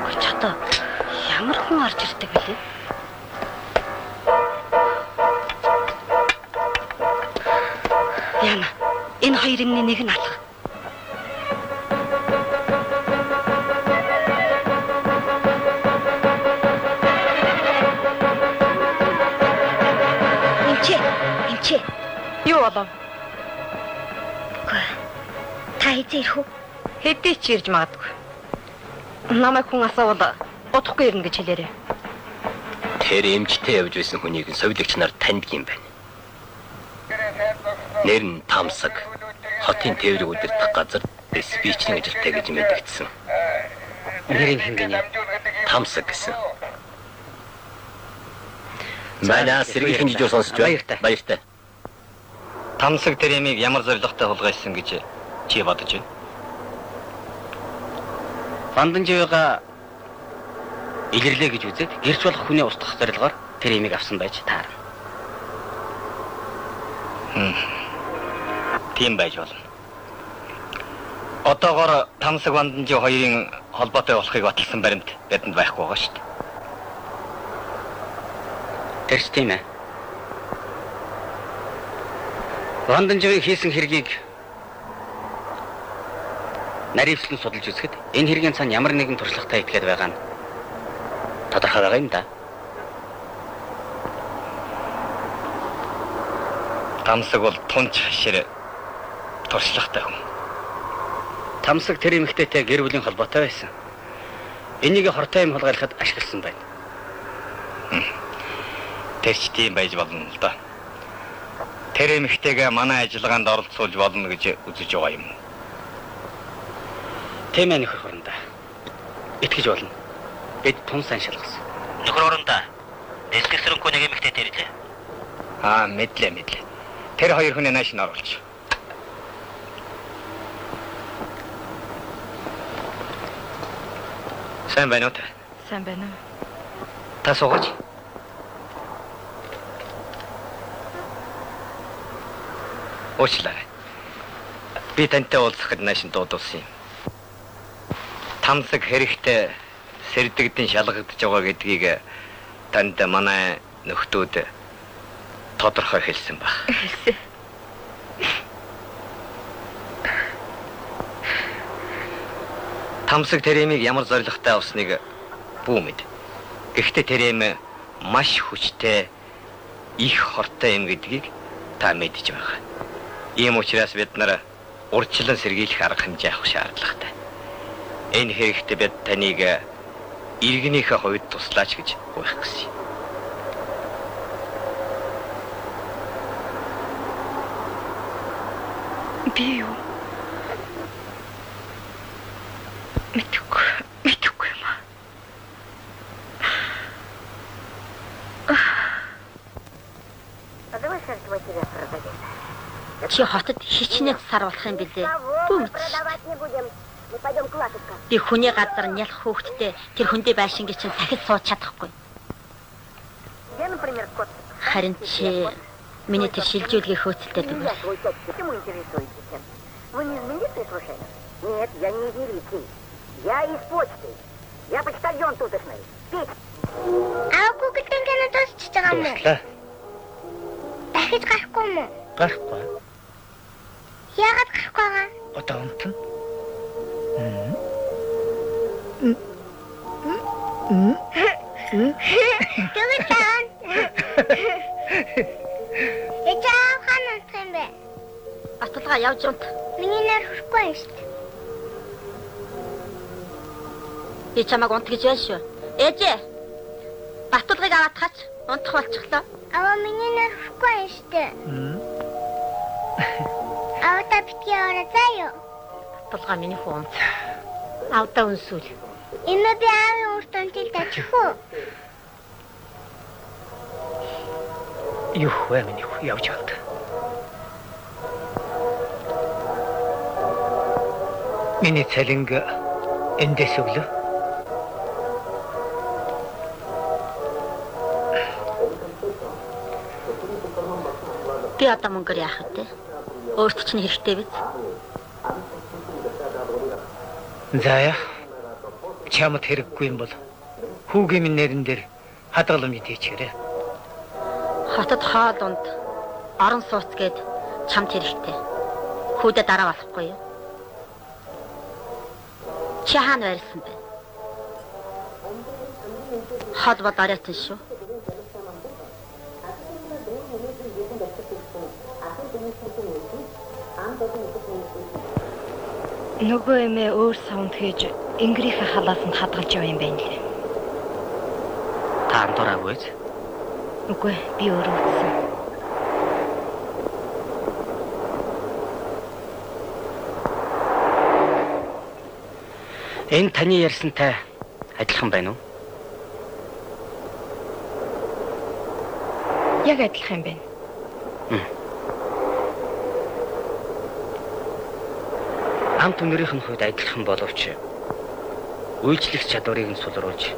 Оч одоо ямар хүн орж ирдэг вэ? Яна, энэ хоёрын нэг нь алах. Юу болов? Та хэзээ ирэх үү? Хэдий ч ирж магадгүй. Намайг хүн асуувал удахгүй ирнэ гэж хэлээрэй. Тэр эмчтэй явж байсан хүнийг совилагч нар таньдаг юм байна. Нэр нь Тамсаг. Хотын тээврийг удирдах газар диспетчерийн ажилтай гэж мэдэгдсэн. Нэрийн хингэнэ. Тамсаг гэсэн. Манай сэргийхэн жижиг сонсож байна. Баяртай. Тамсаг тэремийг ямар зорилготой хулгайсан гэж чи бодож байна? Ванданжига илэрлээ гэж үзээд гэрч болох хүний устгах зорилгоор тэремийг авсан байж таарна. Тийм байж болно. Одоогоор Тамсаг Ванданжи хоёрын холбоотой болохыг баталсан баримт бидэнд байхгүй байгаа шүү дээ. Тэрч тийм ээ. Ванданжигийн хийсэн хэргийг наривчлан судалж үзэхэд энэ хэргийн цаана ямар нэгэн туршлагатай итгээд байгаа нь тодорхой байгаа юм да. Тамсаг бол тунч хашир туршлагатай хүн. Тамсаг тэр эмэгтэйтэй гэр бүлийн холбоотой байсан. Энийг хортой юм хулгайлахад ашигласан байна. Тэрч тийм байж болно л да. Тэр эмэгтэйгээ манай ажиллагаанд оролцуулж болно гэж үзэж байгаа юм. Тийм ээ нөхөр хуранда. Итгэж болно. Бид тун сайн шалгасан. Нөхөр орондоо эсгэсрэнгүй нэг эмэгтэйтэй ирлээ. Мэдлээ. Тэр хоёр хүний нааш нь оруулж. Сайн байна уу та? Сайн байна уу? Та суугач. Уучлаарай. Би тантай уулзахад нааш нь дуудуулсан юм. Тамсаг хэрэгтэй сэрдэгдэн шалгагдж байгаа гэдгийг танд манай нөхдүүд тодорхой хэлсэн баг. Тамсаг тэремийг ямар зорилготой авсныг бүү мэд. Гэхдээ тэрэм маш хүчтэй их хортой юм гэдгийг та мэдж байгаа. Ийм учраас бид нар урьдчилан сэргийлэх арга хэмжээ авах шаардлагатай. Энэ хэрэгтэй бид таныг иргэнийхээ хувьд туслаач гэж гуйх гэсэн юм. Би юу? Мэдгүй юм аа. Чи хотод хичнээн сар болох юм билээ. Бүү мэдээ. Би хүний газар нялх хөөхтдээ тэр хүндээ байшингийн чинь сахид сууж чадахгүй. Харин чи миний тэр шилжүүлгийн хөөцөлтэй дүү. Нет, я не из милиции. Я из почты. Я почтальон тутошный. Петь. Гүгэлтэн гэнэ дуусч байгаа юм уу? Дахиж гарахгүй юм уу? Гарахгүй. Яагаад гарахгүй байгаа? Одоо унтна. Гүгэлтэн. Эцаа ханаа юм бэ? Баталгаа явж унт. Миний нэр хүрэхгүй юм шүү дээ. Би чамайг унт гэж байна шүү. Ээжээ. Баталгыг аваад хач. Унтах болчихлоо. Аваа миний нэр хүрэхгүй юм шүү дээ. Аваа битгий ороо заяа. Баталгаа миний хүн. Аваа үнсүүл. Имэ би аавын уртанtil тачих уу? Юу вэ миний хүү явж яваад. Миний цалинг эндээс өглөө. Би одоо мөнгөөр яах вэ? Өөрт чинь хэрэгтэй биз? Заяа. Чамд хэрэггүй юм бол хүүгийн минь нэрэн дээр хадгаламж дийчээрэй. Хотод хоол унд орон сууц гээд чамд хэрэгтэй. Хүүдэ дараа болохгүй юу? Чи хаана байрсан бэ? Хол бол арайтан шүү. Нөгөө эмээ өөр саунд хийж Ингрийнхээ халаас нь хадгалж яваа юм байна лээ. Та андуураагүй ээ. Үгүй би өөрөө үзсэн. Энэ таны ярьсантай адилхан байна уу? Яг адилхан юм байна. Ам түнэрийнх нь хувьд адилхан боловч үйлчлэх чадварыг нь сулруулж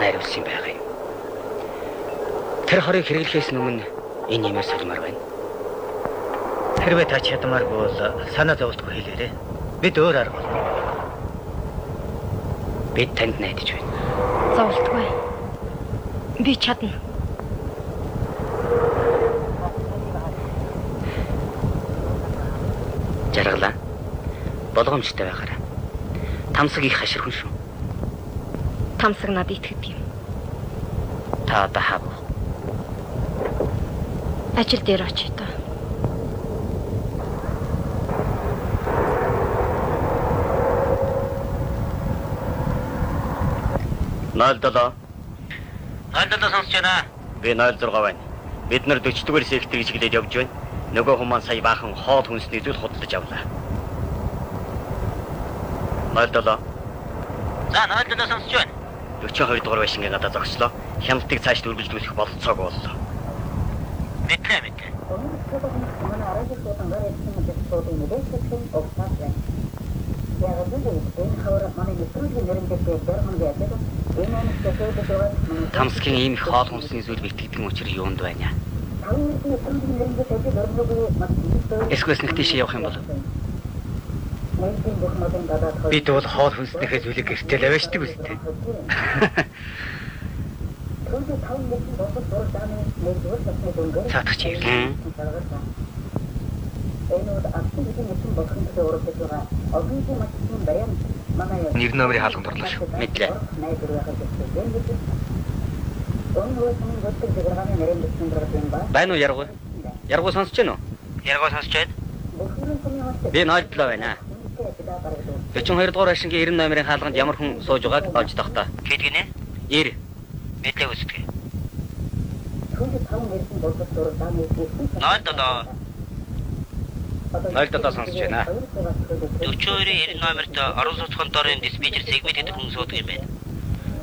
найруулсан байгаа юм. Тэр хорыг хэрэглэхээс өмнө энэ юмэр солимоор байна. Хэрвээ та чадмааргүй бол санаа зовлтгүй хэлээрэй. Бид өөр арга олно. Бид танд найдаж байна. Зовлтгүй. Би чадна. Жаргалаа. Болгоомжтой байгаарай. Тамсаг их хаширхан шүү. Тамсаг надад итгэдэг юм. Та одоо хав. Ажил дээр очие та. Наалдалаа. Наалдалаа сонсож байна. Би 06 байна. Бид нар 40-р секторыг чиглээд явж байна. Нөгөө хүмүүс сая баахан хоол хүнсний зүйл худалдаж авлаа. Наалдалаа. За, наалдалаа сонсож байна. 42 дугаар байшингийн гадаа зогслоо. Хяналтыг цааш үргэлжлүүлэх бололцоог боллоо. Мэдлээ. Тамсгийн ийм их хоол хүнсний зүйл битгдэг учир юунд байна? Эсвэл нэг тийш явах юм бол бид бол хоол хүнснийхээ зүйлийг гэртээ лавьждаг үстэй. Цаатах чи. Нэг номерын хаалганд орлоо шүү. Мэдлээ. Байна уу яргуу? Яргуу сонсож байна уу? Яргуу сонсож байна. Би 07 байна. 42 дугаар байшингийн 90 номерын хаалганд ямар хүн сууж байгааг олж тогтоо. Хэд гинэ? 90. Мэдлээ үсдэг. Наалдалаа. 07 сонсож байна. 42-90 номерт орон сууцхан дорын диспетчер сегмент гэдэг хүн суудаг юм байна.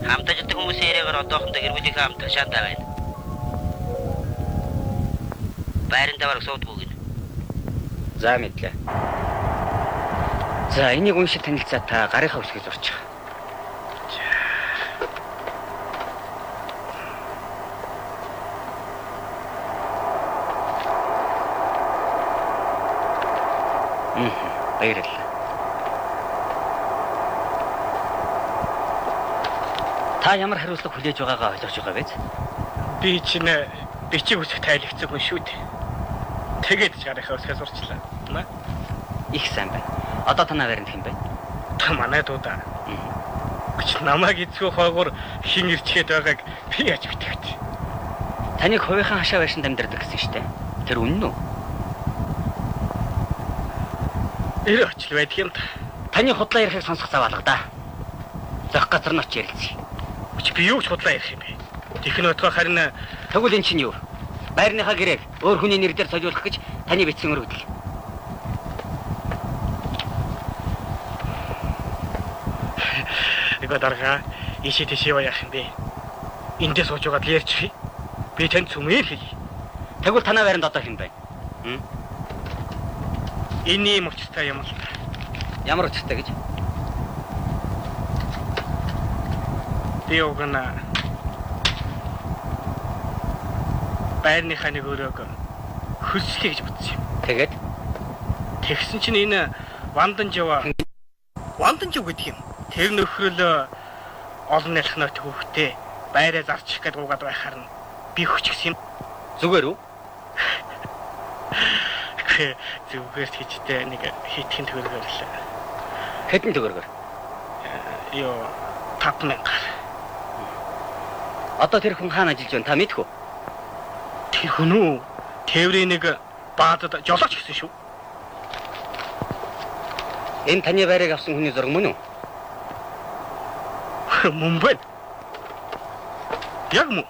Хамт ажилладаг хүмүүсийн яриагаар одоохондоо гэр бүлийнхээ хамт ташаантай байна. Байран даваар суудгүй гинэ. За мэдлээ. За энийг уншиж танилцаа та гарынхаа үсгийг зурчих. Баярлалаа. Та ямар хариуцлага хүлээж байгаагаа ойлгож байгаа биз? Би чинь бичиг үсэг тайлгцсан хүн шүү дээ. Тэгээд жарихаа үсгээ зурчлаа. Их сайн байна. Одоо танаа баримт хэм байна? Та манай дуудаа. Гэвч намайг эцгүй хойгоор хин ирчгээд байгааг би яаж битгэв. Таныг хувийнхаа хашаа байшинд амьдардаг гэсэн штэ. Тэр үнэн үү? Эр очил байдаг юм та. Таны худлаа ярихыг сонсох заваалга да. Зах газар нь очиж ярилцъя. Өч би юу ч худлаа ярих юм бэ? Техник отгоо харин тэгвэл эн чинь юу? Байрныхаа гэрээг өөр хүний нэр дээр солиулах гэж таны бичсэн өргөдөл. Эгэ дарга иши тийш явах юм бэ? Эндээ сууж байгаад ярьчих. Би танд зүмээр хэлье. Тэгвэл танаа байранд одоо хэн байна? Энэ юм учиртай юм л. Ямар учиртай гэж? Би угна байрныхаа нэг өрөөг хөлслөе гэж бодсон юм. Тэгээд тэгсэн чинь энэ Ванданжив гэдэг юм. Тэр нөхрөл олон нэлхнот хүүхдээ байраа зарчих гээд гуугаад байхаар нь би хүчгсэн юм. Зүгээр үү? Зүгээр хийжтэй нэг хитгэн төгрөгөөр л. Хэдэн төгрөгөөр? Йоо 5000. Одоо тэр хүн хаана ажиллаж байна та мэдэх үү? Тэр хүн үү? Тээврийн нэг баазад жолооч гэсэн шүү. Энэ таны байрыг авсан хүний зураг мөн үү? Мөн байна. Яг мөн.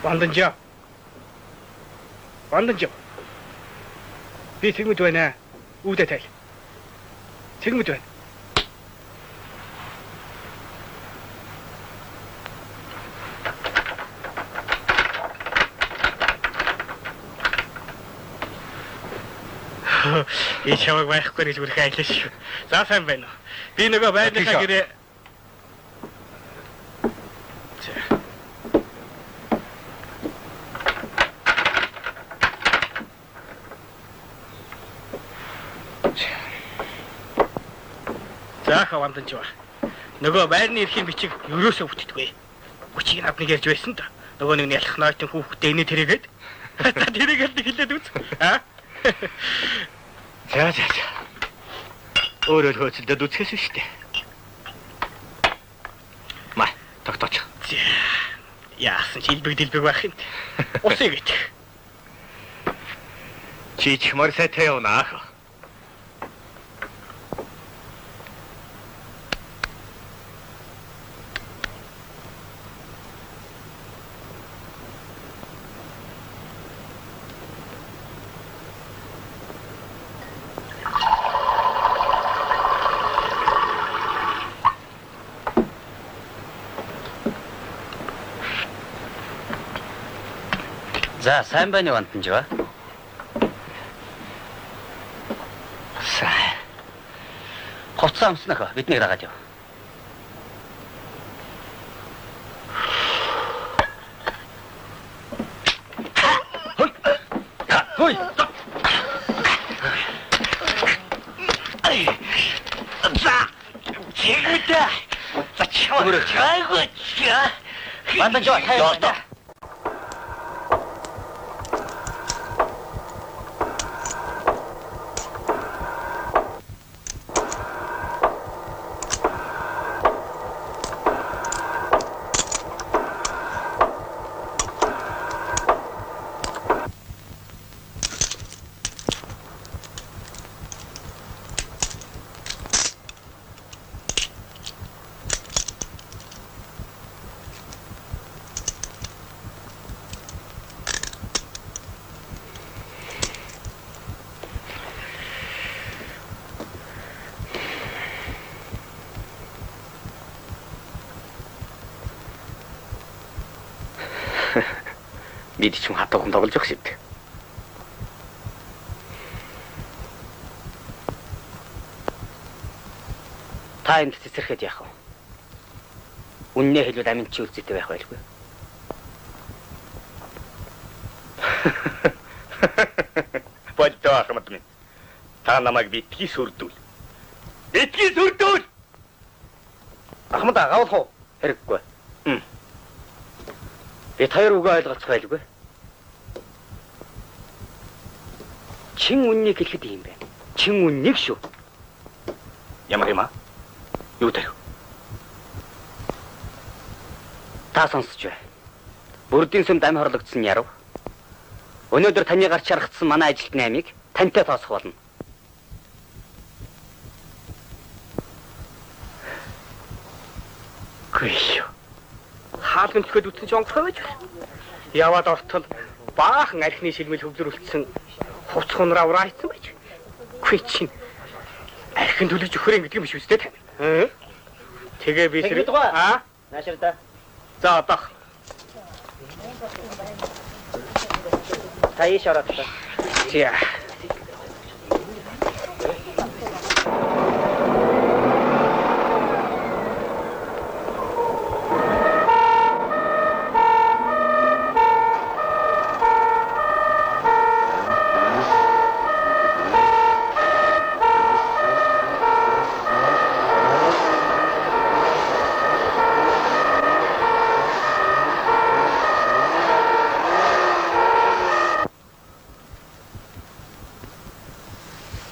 Ванданжаа. Би цэгмэд байна. Үүдэ тайл. Цэгмэд байна. И чамайг байхгүй гэж үрэх айлаа шүү. За сайн байна уу? Би нөгөө байрныхаа гэрээ Заахаа ванданч ба. Нөгөө байрны эрхийн бичиг ерөөсөө бүтдэггүй. Хүчийг авныг ярьж байсан да. Нөгөө нэг ялах нойтын хүүхдээ энэ тэрийгээд. За тэрийгээд хэлээд үз. Аа? За. Өөрөө хөөцөлдөд үцгэсэн шүү дээ. Маа, тогтооч. Яасан ч илбэг байх юм. Усыг ит. Чич мөр сайтай явна. За, сайн байна уу Ванданж ба? Сайн. Хоцсон амснах биднийг дагаад яв. Хой. За. Чигмэдэ. За чамаа. Ванданж ба таа. Бид ч юм хатаахан тоглож явах шивд. Та энд цэцэрхэд яах вэ? Үннээ хэлбэл амин чи үлзэтэй байх байлгүй. Болтоо ахмад минь. Та намайг битгий сүрдүүл. Ахмад агуулах уу? Хэрэггүй. Бид хоёр үгээ ойлголцох байлгүй. Чин үннийг хэлэхэд юм байна. Чин үннийг шүү. Ямар юм аа? Юу тарив? Та сонсч бай. Бүрдийн сүмд ам хорлогдсон ярав. Өнөөдөр таны гарч харагдсан манай ажилтны амийг тантай тоосох болно. Гүйш. Хаалган төөхөд үтсэн ч онгоцгой байж. Яваад ортол баахан архины шилмэл хөвлөрүүлсэн хувц хунраа ураайцсан байж. Гүй чин. Архин төлөж өхөрэн гэдэг юм биш үстэй тань. Тэгээ би тэр Нааширта. За одоох. Таяш ороод. Тиа.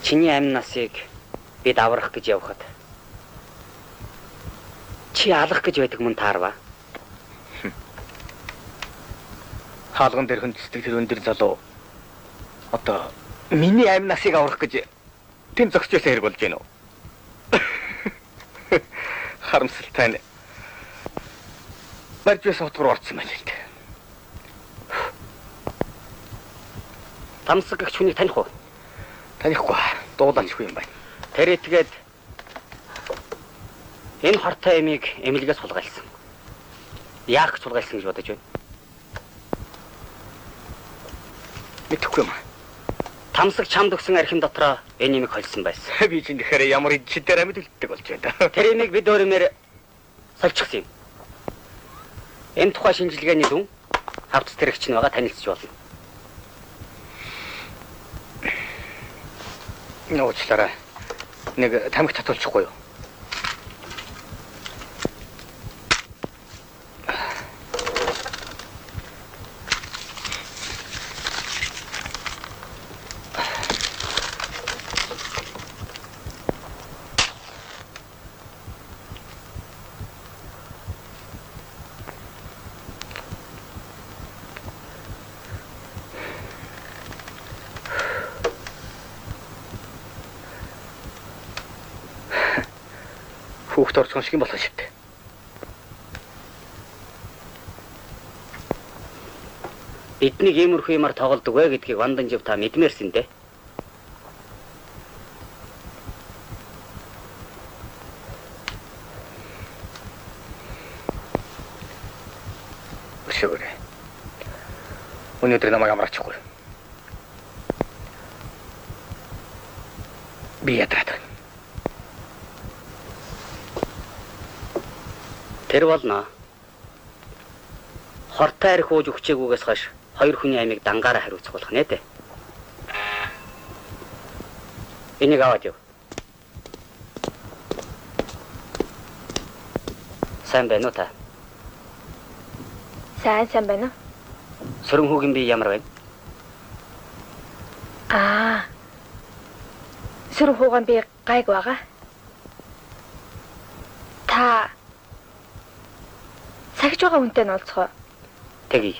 Чиний амь насыг бид аврах гэж явхад чи алах гэж байдаг мөн таарва. Хаалган дээр хөндөсдөг тэр өндөр залуу одоо миний амь насыг аврах гэж тэм зогсож байсан хэрэг болж байна уу? Харамсалтай нэ. Барж байсан утгаар орцсон байл л дээ. Тамсаг гэх хүнийг таних уу? Танихгүй. Дуулаачгүй юм байна. Тэр итгээд энэ хортой эмийг эмнэлгээс сулгайлсан. Яах гэж сулгайлсан гэж бодож байна? Мэдэхгүй юм. Тамсаг чамд өгсөн архим дотроо энэ эмийг холсон байсан. Би чинь тэгэхээр ямар идчихээр амьд үлддэг болж байна. Тэр эмийг бид өөрөмөр сольчихсан юм. Энэ тухай шинжилгээний дүн хавц тэрэгч нь байгаа танилцж болно. Нууцлаарай. Нэг тамхи татуулчихгүй юу? Хүүхд орцгон шиг юм болох шивтэй. Эднийг иймэрхүү юмар тоглодог вэ гэдгийг Ванданжив та мэдмээрсэн дээ. Өшөөрэй. Өнөөдөр намайг амраачихгүй. Би ядраад. Тэр болно. Хортой арх ууж өгчээгүйгээс хойш хоёр хүний амийг дангаараа хариуцах болох нэ дээ. Энийг аваад яв. Сайн байна уу та? Сайн байна уу? Сөрөн хүүгийн би ямар байна? Сөрөн хүүгийн би гайг байгаа. Та сахиж байгаа хүнтэй нь уулзах уу? Тэгье.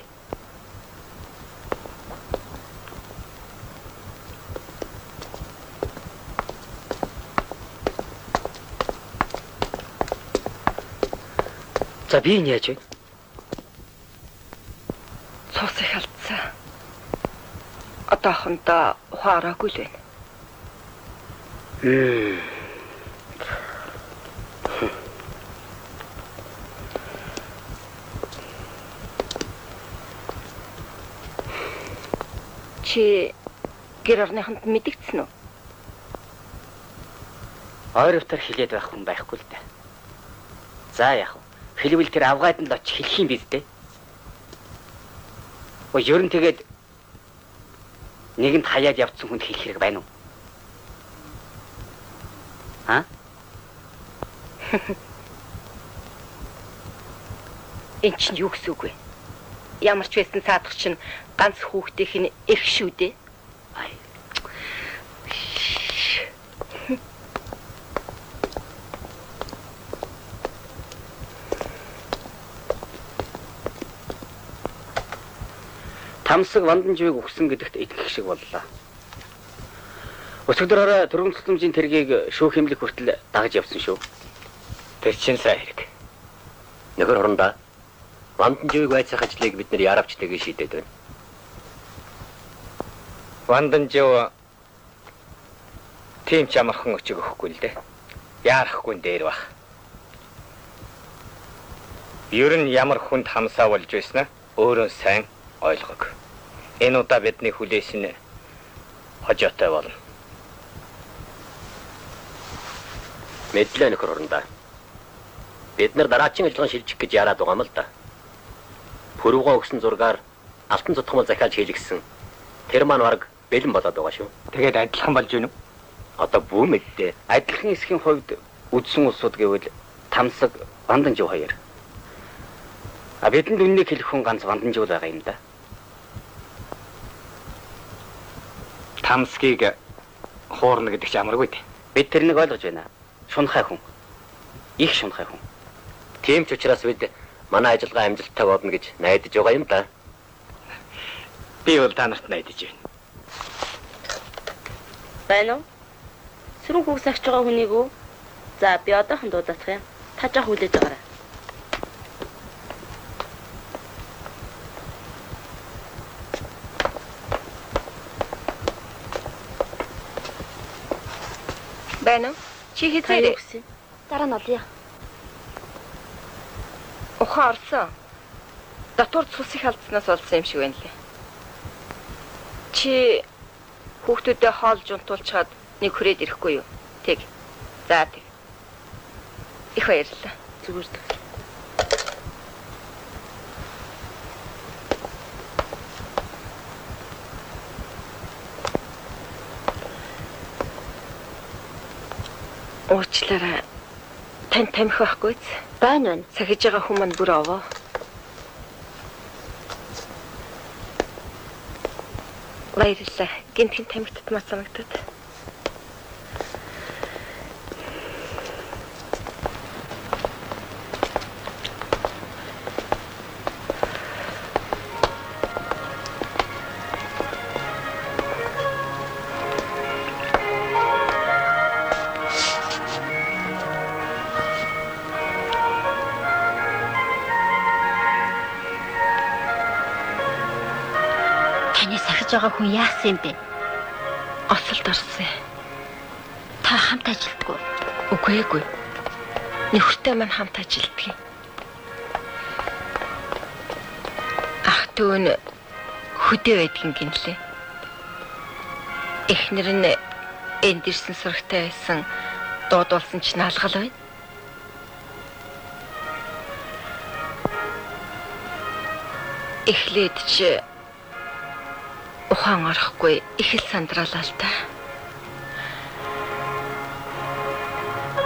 За би яаж вэ? Цус их алдсан. Одоохондоо ухаараагүй л байна. Чи гэр орныхонд мэдэгдсэн үү? Ойртор хилээд байх хүн байхгүй л дээ. За яах вэ? Хэлвэл тэр авгаад нь л очиж хэлэх юм биз дээ. Өө ерөн тэгээд нэгэнд хаяад явцсан хүнд хэлэх хэрэг байна уу? Аа? Энд чинь юу гэсэн үг вэ? Ямар ч байсан цаадах чинь ганц хүүхдийнх нь эх шүү дээ. Ай. Тамсаг Ванданживыг өгсөн гэдэгт итгэх шиг боллоо. Өсгөдрөөрөө төрөм тусламжийн тэргийг шүүх хэмлэх хүртэл дагаж явсан шүү. Тэр чинь сайн хэрэг. Нөхөр хорондоо Ванданживыг байцаах ажлыг бид нэр яравчтэйгээ шийдээд байна. Ванданжив тийм ч амархан өчөг өгөхгүй л дээ. Яарахгүй дээр бах. Ер нь ямар хүнд хамсаа болж байснаа өөрөө сайн ойлгог. Энэ удаа бидний хүлээс нь хожоотой болно. Мэдлээ нөхөр хорондоо. Бид нар дараагийн ажиллагаан шилжих гэж яраад байгаа юм л да. Пүрвгоо өгсөн зургаар алтан цутгамал захиалж хийлгсэн. Тэр маань баг бэлэн болоод байгаа шүү. Тэгээд адилхан болж байна уу? Одоо бүү мэдээ. Адилхан эсхийн хувьд үдсэн усуд гэвэл Тамсаг Ванданжив хоёр. Бидэнд үннийг хэлэх хүн ганц Ванданжив байгаа юм да. Тамсгийг хуурна гэдэг ч амаргүй дээ. Бид тэрнийг ойлгож байна. Шунхай хүн. Их шунхай хүн. Тийм ч учраас бид манай ажиллагаа амжилттай болно гэж найдаж байгаа юм да. Би бол та нарт найдаж байна. Байна уу? Сөрөг хүүг сахиж байгаа хүнийг үү? За би одоохон дуудах юм. Та жоо хүлээж байгаарай. Байна уу? Чи хизээ дараа нь олъё. Ухаан орсон. Дотор цус их алдснаас олсон юм шиг байна лээ. Чи хүүхдүүдэд хоол жунтуулчаад нэг хүрээд ирэхгүй юу? Тэг. За тэг. Их баярлалаа. Зүгээр дээ. Уучлаарай. Тань тамхи байхгүй биз? Байна. Сахиж байгаа хүмүүс мань бүр овоо. Баярлалаа. Гинтхэн тамхи татмаа санагдаад. Байгаа хүн яасан юм бэ? Осолд орсон. Та хамт ажилтгүй. Үгүй. Нөхөртэй маань хамт ажилтдаг. Ах дүүн хөдөө байдгийн гинлээ. Эхнэр нь энд ирсэн сурагтай байсан. Дуудуулсан ч наалгал байна. Эхлээд ч ухаан орохгүй их л сандраалаа л та.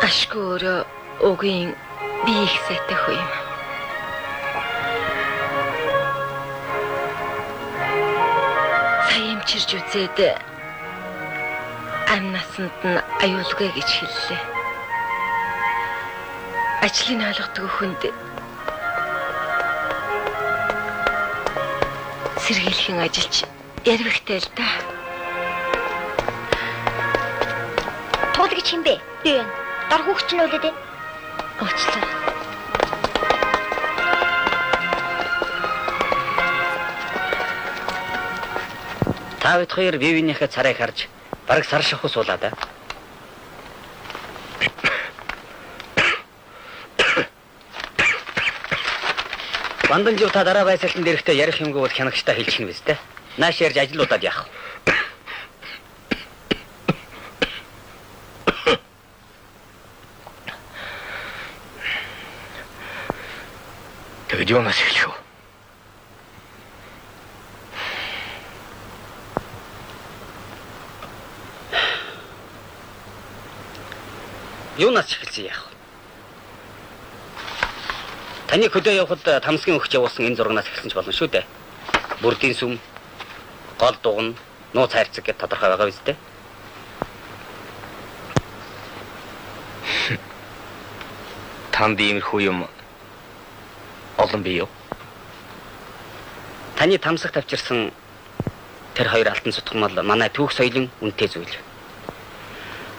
Ашгүй өөрөө өгийн би их сайтай хүү юм. Саямчирж үзээд амнасанд нь аюулгүй гэж хэллээ. Ажлыг ойлгодог хүнд сэргийлхэн ажиллаж ярвихтэй л да. Туулагч юм бэ? Би байна. Дор хүүхч нь үлээд байна. Уучлаарай. Та бид хоёр бивийнхээ царайг харж бараг сар шахуу суулаа да. Бандан жив та дараа байсалтан дээрхтээ ярих юмгүй бол хянагчтай хэлчихнэ биз дээ. Нааш ярьж ажлуудад яах вэ? Тэгээд юунаас эхлэх вэ? Юунаас эхэлсэн яах вэ? Таны хөдөө явхад тамсгийн өгч явуулсан энэ зурагнаас эхэлсэн ч болно шүү дээ. Бүрдийн сүм, гол дугна, нууц хайрцаг гэж тодорхой байгаа биз дээ. Танд иймэрхүү юм олон бий юу? Таны тамсах тавьчирсан тэр хоёр алтан сутгамал манай түүх соёлын үнэтэй зүйл.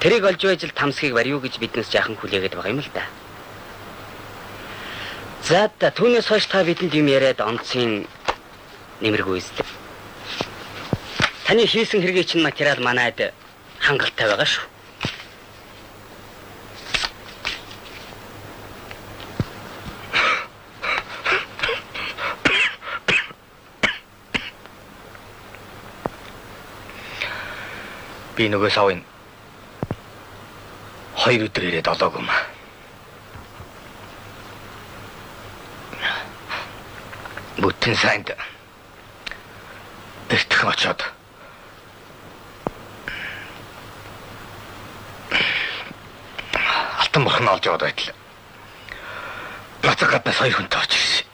Тэрийг олж байж л тамсхийг барь юу гэж биднээс жаахан хүлээгээд байгаа юм л да. За түүнээс хойш та бидэнд юм яриад онцгийн нэмэргүй үстэй. Таны хийсэн хэргийн чинь материал манайд хангалттай байгаа шүү. Би нөгөө савын 2 өдөр ирээд олоогүй юм. Бүтэн сайнд эртхэн очоод алтан бурхан олж яваад байтал нацаг гаднаас 2 хүнтэй орж ирсэн.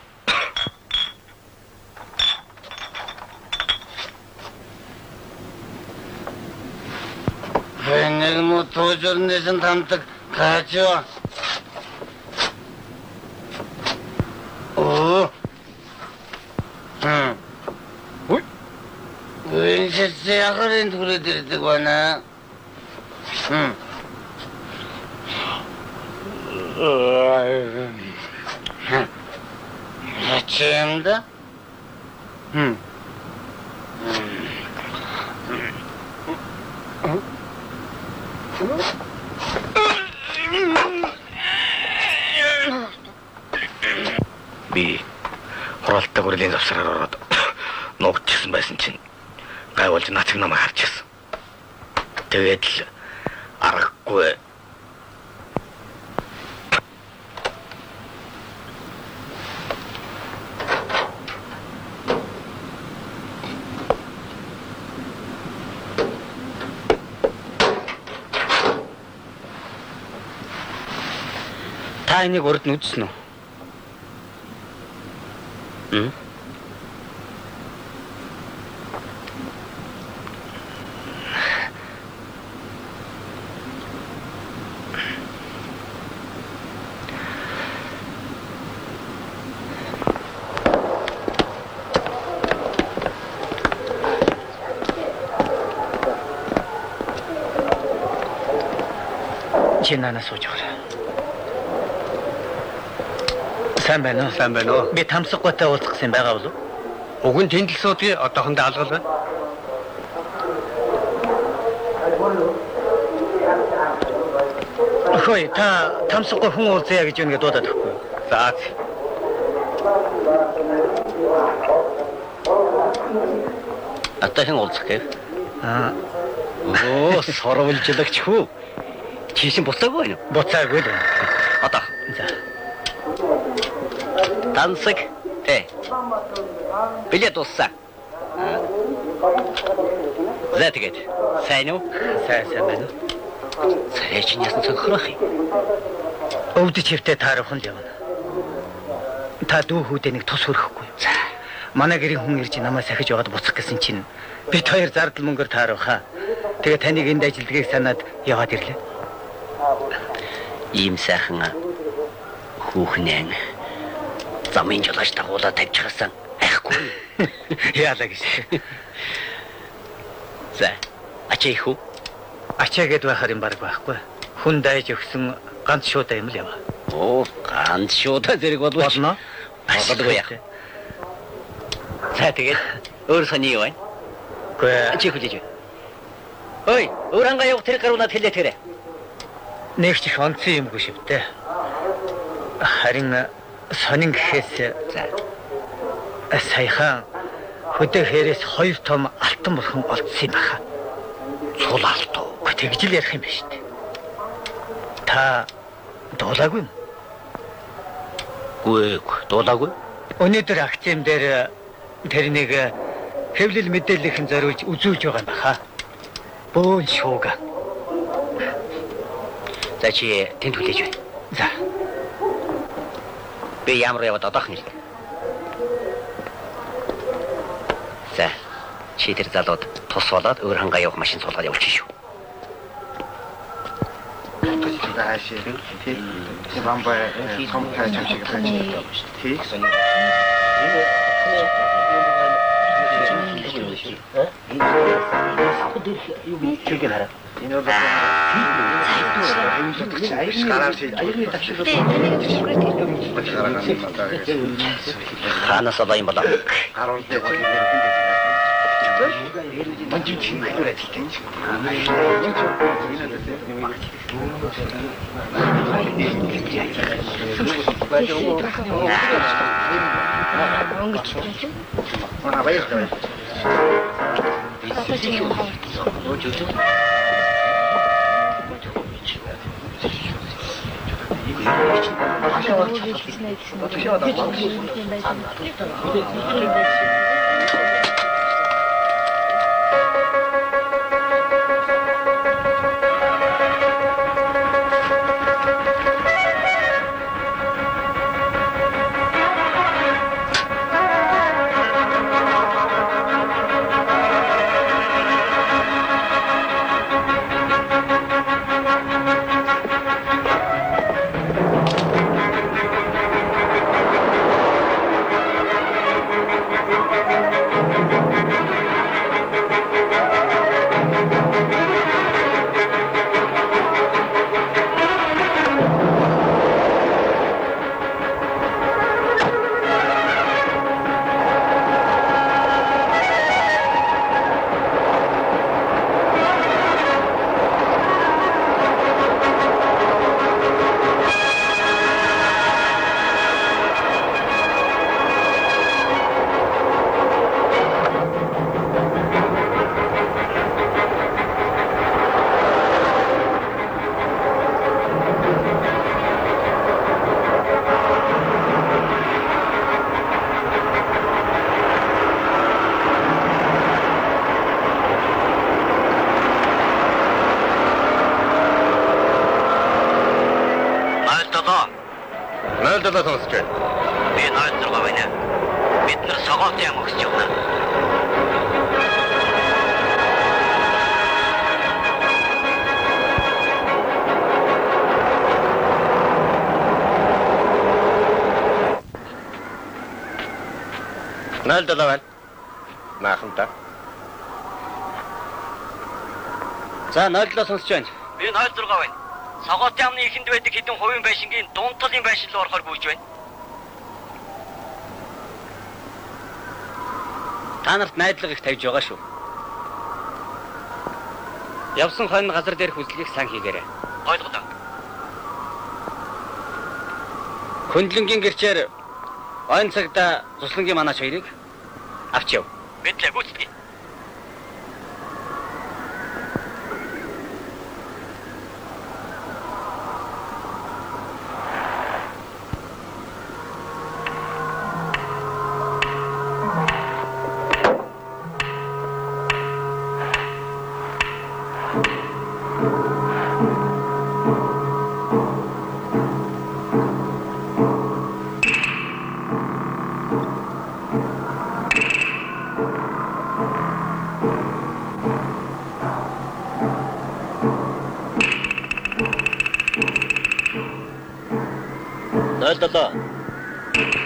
Нэг мотожорнэсэн тамтаг качо. Ой. Венчэс яхарын түрээд ирдэг байна. Ачимда? Хуралтай гурлийн завсараар ороод нуугдчихсан байсан чинь гайвуулж нацаг намайг харчихсан. Тэгээд л аргагүй та энийг урд нь үзсэн үү? Чи надаас сууж байгаа. Сайн байна уу? Сайн байна уу? Би Тамсаггүйтэй уулзах гэсэн байгаа болов уу? Уг нь тэнд л суудгийг одоохондоо алгал байна. Хөөе, та Тамсаггүй хүн уулзъя гэж үнгээ дуудаад өгөхгүй. За. Одоо хэн уулзах гээв? Оо, сорволжлагч хүү. Чишин буцаагүй юу? Буцаагүй л. Одоо. За. Тансаг. Билет дууссан. За тэгээд. Сайн уу? Сайн байна. Царай чинь ясан цогхрох юм. Өвдөж хөвтө таарах нь явна. Та дүү хүүдээ нэг тус хөрөхгүй. За. Манай гэрийн хүн ирж намайг сахиж яваад буцах гэсэн чинь бид хоёр зардал мөнгөөр таарах хаа. Тэгээ таныг энд ажилдгийг санаад яваад ирлээ. Ийм сайхан хүүхнэн замын жолооч дагуулаад тавьчихсан. Айхгүй. Яалаа гэж. За. Ачаа их үү? Ачаа гэд байхаар юм баг байхгүй. Хүн дайж өгсөн ганц шуудаа юм л ява. Оо, ганц шуудаа зэрэг болно. Болдгоо яах. За тэгээд өөр сони юу вэ? Гүй чи хүлээж байна. Ой, өөрангаа явах тэр гаруунаад хэлээ тэрэ. Нэг ч их онцгой юмгүй шивтэй. Харин сонин гэхээс саяхан хөдөө хэрээс 2 том алтан булхан олдсон юм баха. Цул алтуу. Тэгж л ярих юм байна шүү дээ. Та дуулаагүй юм? Гүй, дуулаагүй. Өнөөдөр акцент дээр тэрнийг хэвлэл мэдээллийнхэн зориулж үзүүлж байгаа юм баха. Бөөн шууга. За чи тэнд хүлээж байна. За. Би ямар яваад одоохон ирнэ. За. Чи тэр залууд тус болоод өөр хангаа явах машин суулгаад явуулчих шүү. Ханаас одоо юм болоо. 0-7 сонсож байна. Би 0-6 байна. Бид нар Согоолтын ям өгч явна. байна. Нааханта. За 0-7 сонсож байна. Би 0-6 байна. Согоолтын ямны ихэнд байдаг хэдэн хувийн байшингийн дунд талын байшин руу орохоор гүйж байна. Та нарт найдлага их тавьж байгаа шүү. Явсан хойно газар дээрх үзлэгийг сан хийгээрэй. Ойлголоо. Хөндлөнгийн гэрчээр ойн цагта туслангийн манаач хоёрыг авч яв. Мэдлээ гүйцэтгэе.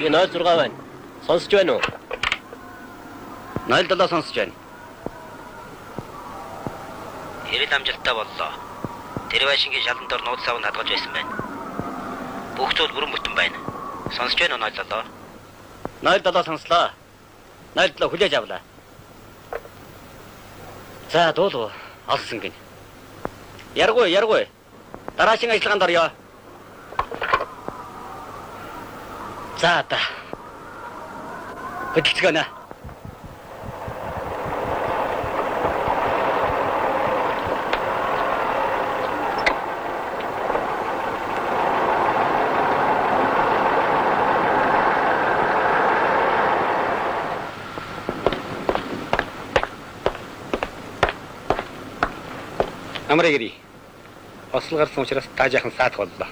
Би 0-6 байна. Сонсож байна уу? 0-7 сонсож байна. Хэрэг амжилттай боллоо. Тэр байшингийн шалан дор нууц савнд хадгалж байсан байна. Бүх зүйл бүрэн бүтэн байна. Сонсож байна уу 0-7? 0-7 сонслоо. 0-7 хүлээж авлаа. За дуулуу олсон гин. Яргүй. Дараагийн ажиллагаанд орё. За та. Хөдөлгөөнэ. Амраа гэрий. Осол гарсан учраас та жаахан саадах боллоо.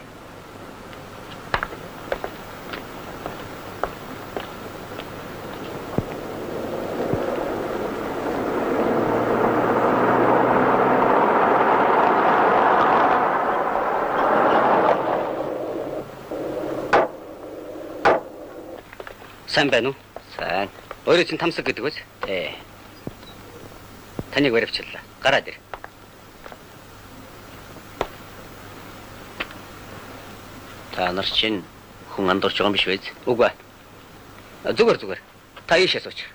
Сайн байна уу? Сайн. Өөрөө чинь тамсаг гэдэг үү? Таныг баривчлаа. Гараад ир. Та нар чинь хүн андуурч байгаа юм биш үү? Үгүй. Зүгээр. Та ийшээ сууч.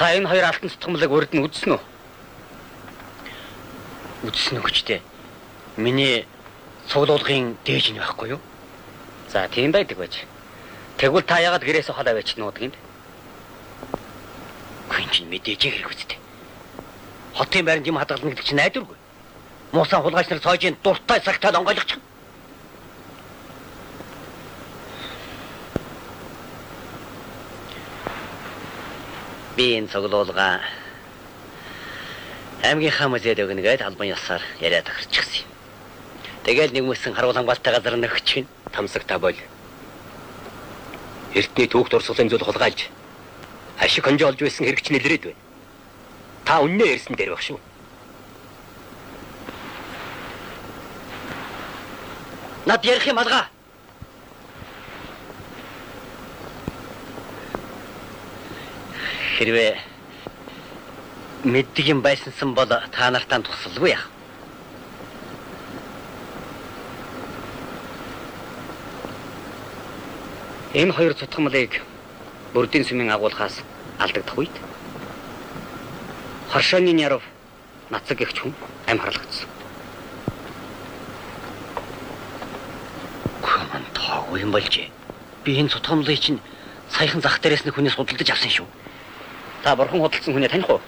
Та энэ хоёр алтан цутгамлыг урд нь үзсэн үү? Үзсэн үү гэжтэй. Миний цуглуулгын дээж нь байхгүй юу? За тийм байдаг байж. Тэгвэл та яагаад гэрээс хол аваач нуудгийг? Гүн чинь мэдээж хэрэг үсттэй. Хотын байранд юм хадгална гэдэг чинь найдваргүй. Муусан хулгайч нар цоожийн дуртай цагтаад онгойлгочих. Би энэ цуглуулга аймгийнхаа музейд өгнө гээд албан ёсоор яриад тохирчихсан юм. Тэгэл нэгмсэн харуул хамгаалтай газар нөхч чинь тамсагтаа бол. Эртний түүх дурсгалын зүйл хулгайлж ашиг хонжоо олж байсан хэрэгч нэлрээд байна. Та үннээ ярьсан дээр баг шүү. Над ярих юм алгаа. Хэрвээ мэддэг юм байсансан бол та нартаа тусалгүй яах. Энэ хоёр цутгамлыг бүрдийн сүмийн агуулгаас алдагдах үед Хоршооны Няров нацаг гэгч хүн амь харлагдсан. Гүмэн тоогүй юм болжээ. Би энэ цутгамлыг чинь саяхан зах дээрээс нэг хүнээс худалдаж авсан шүү. Та бурхан худалдсан хүнээ таних уу?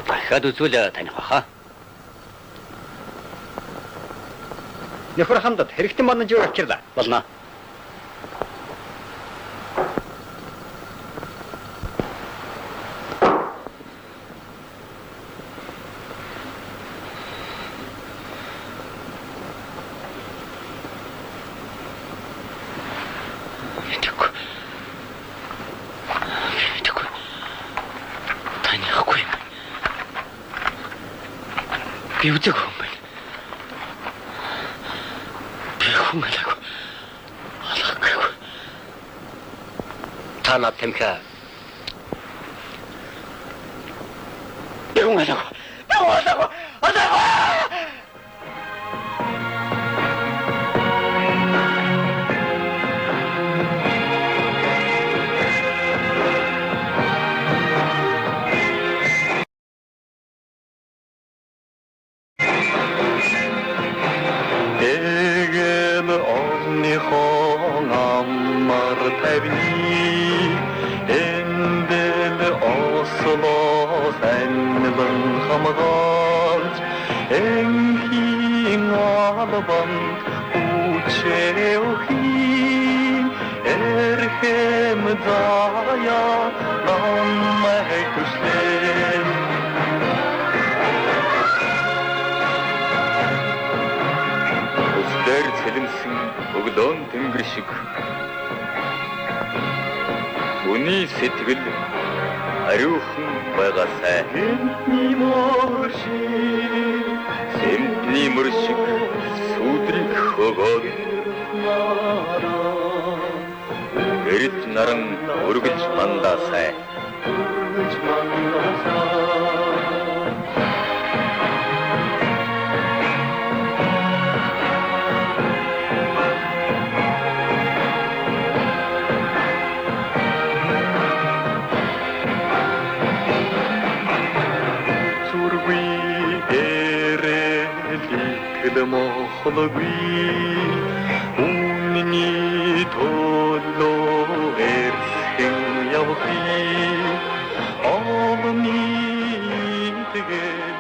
Дахиад үзвэл таних баха. Нөхөр хамдад хэрэгтэй манаж юу авчирлаа. Болно. Би үзег юм байна. Би хүн алаагүй. Алаагүй. Та над тэмхэ. Би хүн алаагүй. Өглөөн тэнгэр шиг үний сэтгэл ариухан байгаасай. Сэмтний мөр шиг сүдрийг хөгөөд эрт наран өргөж мандаасай. Мохлоги үнний толлоо эрсхэн явхи олны тэгэл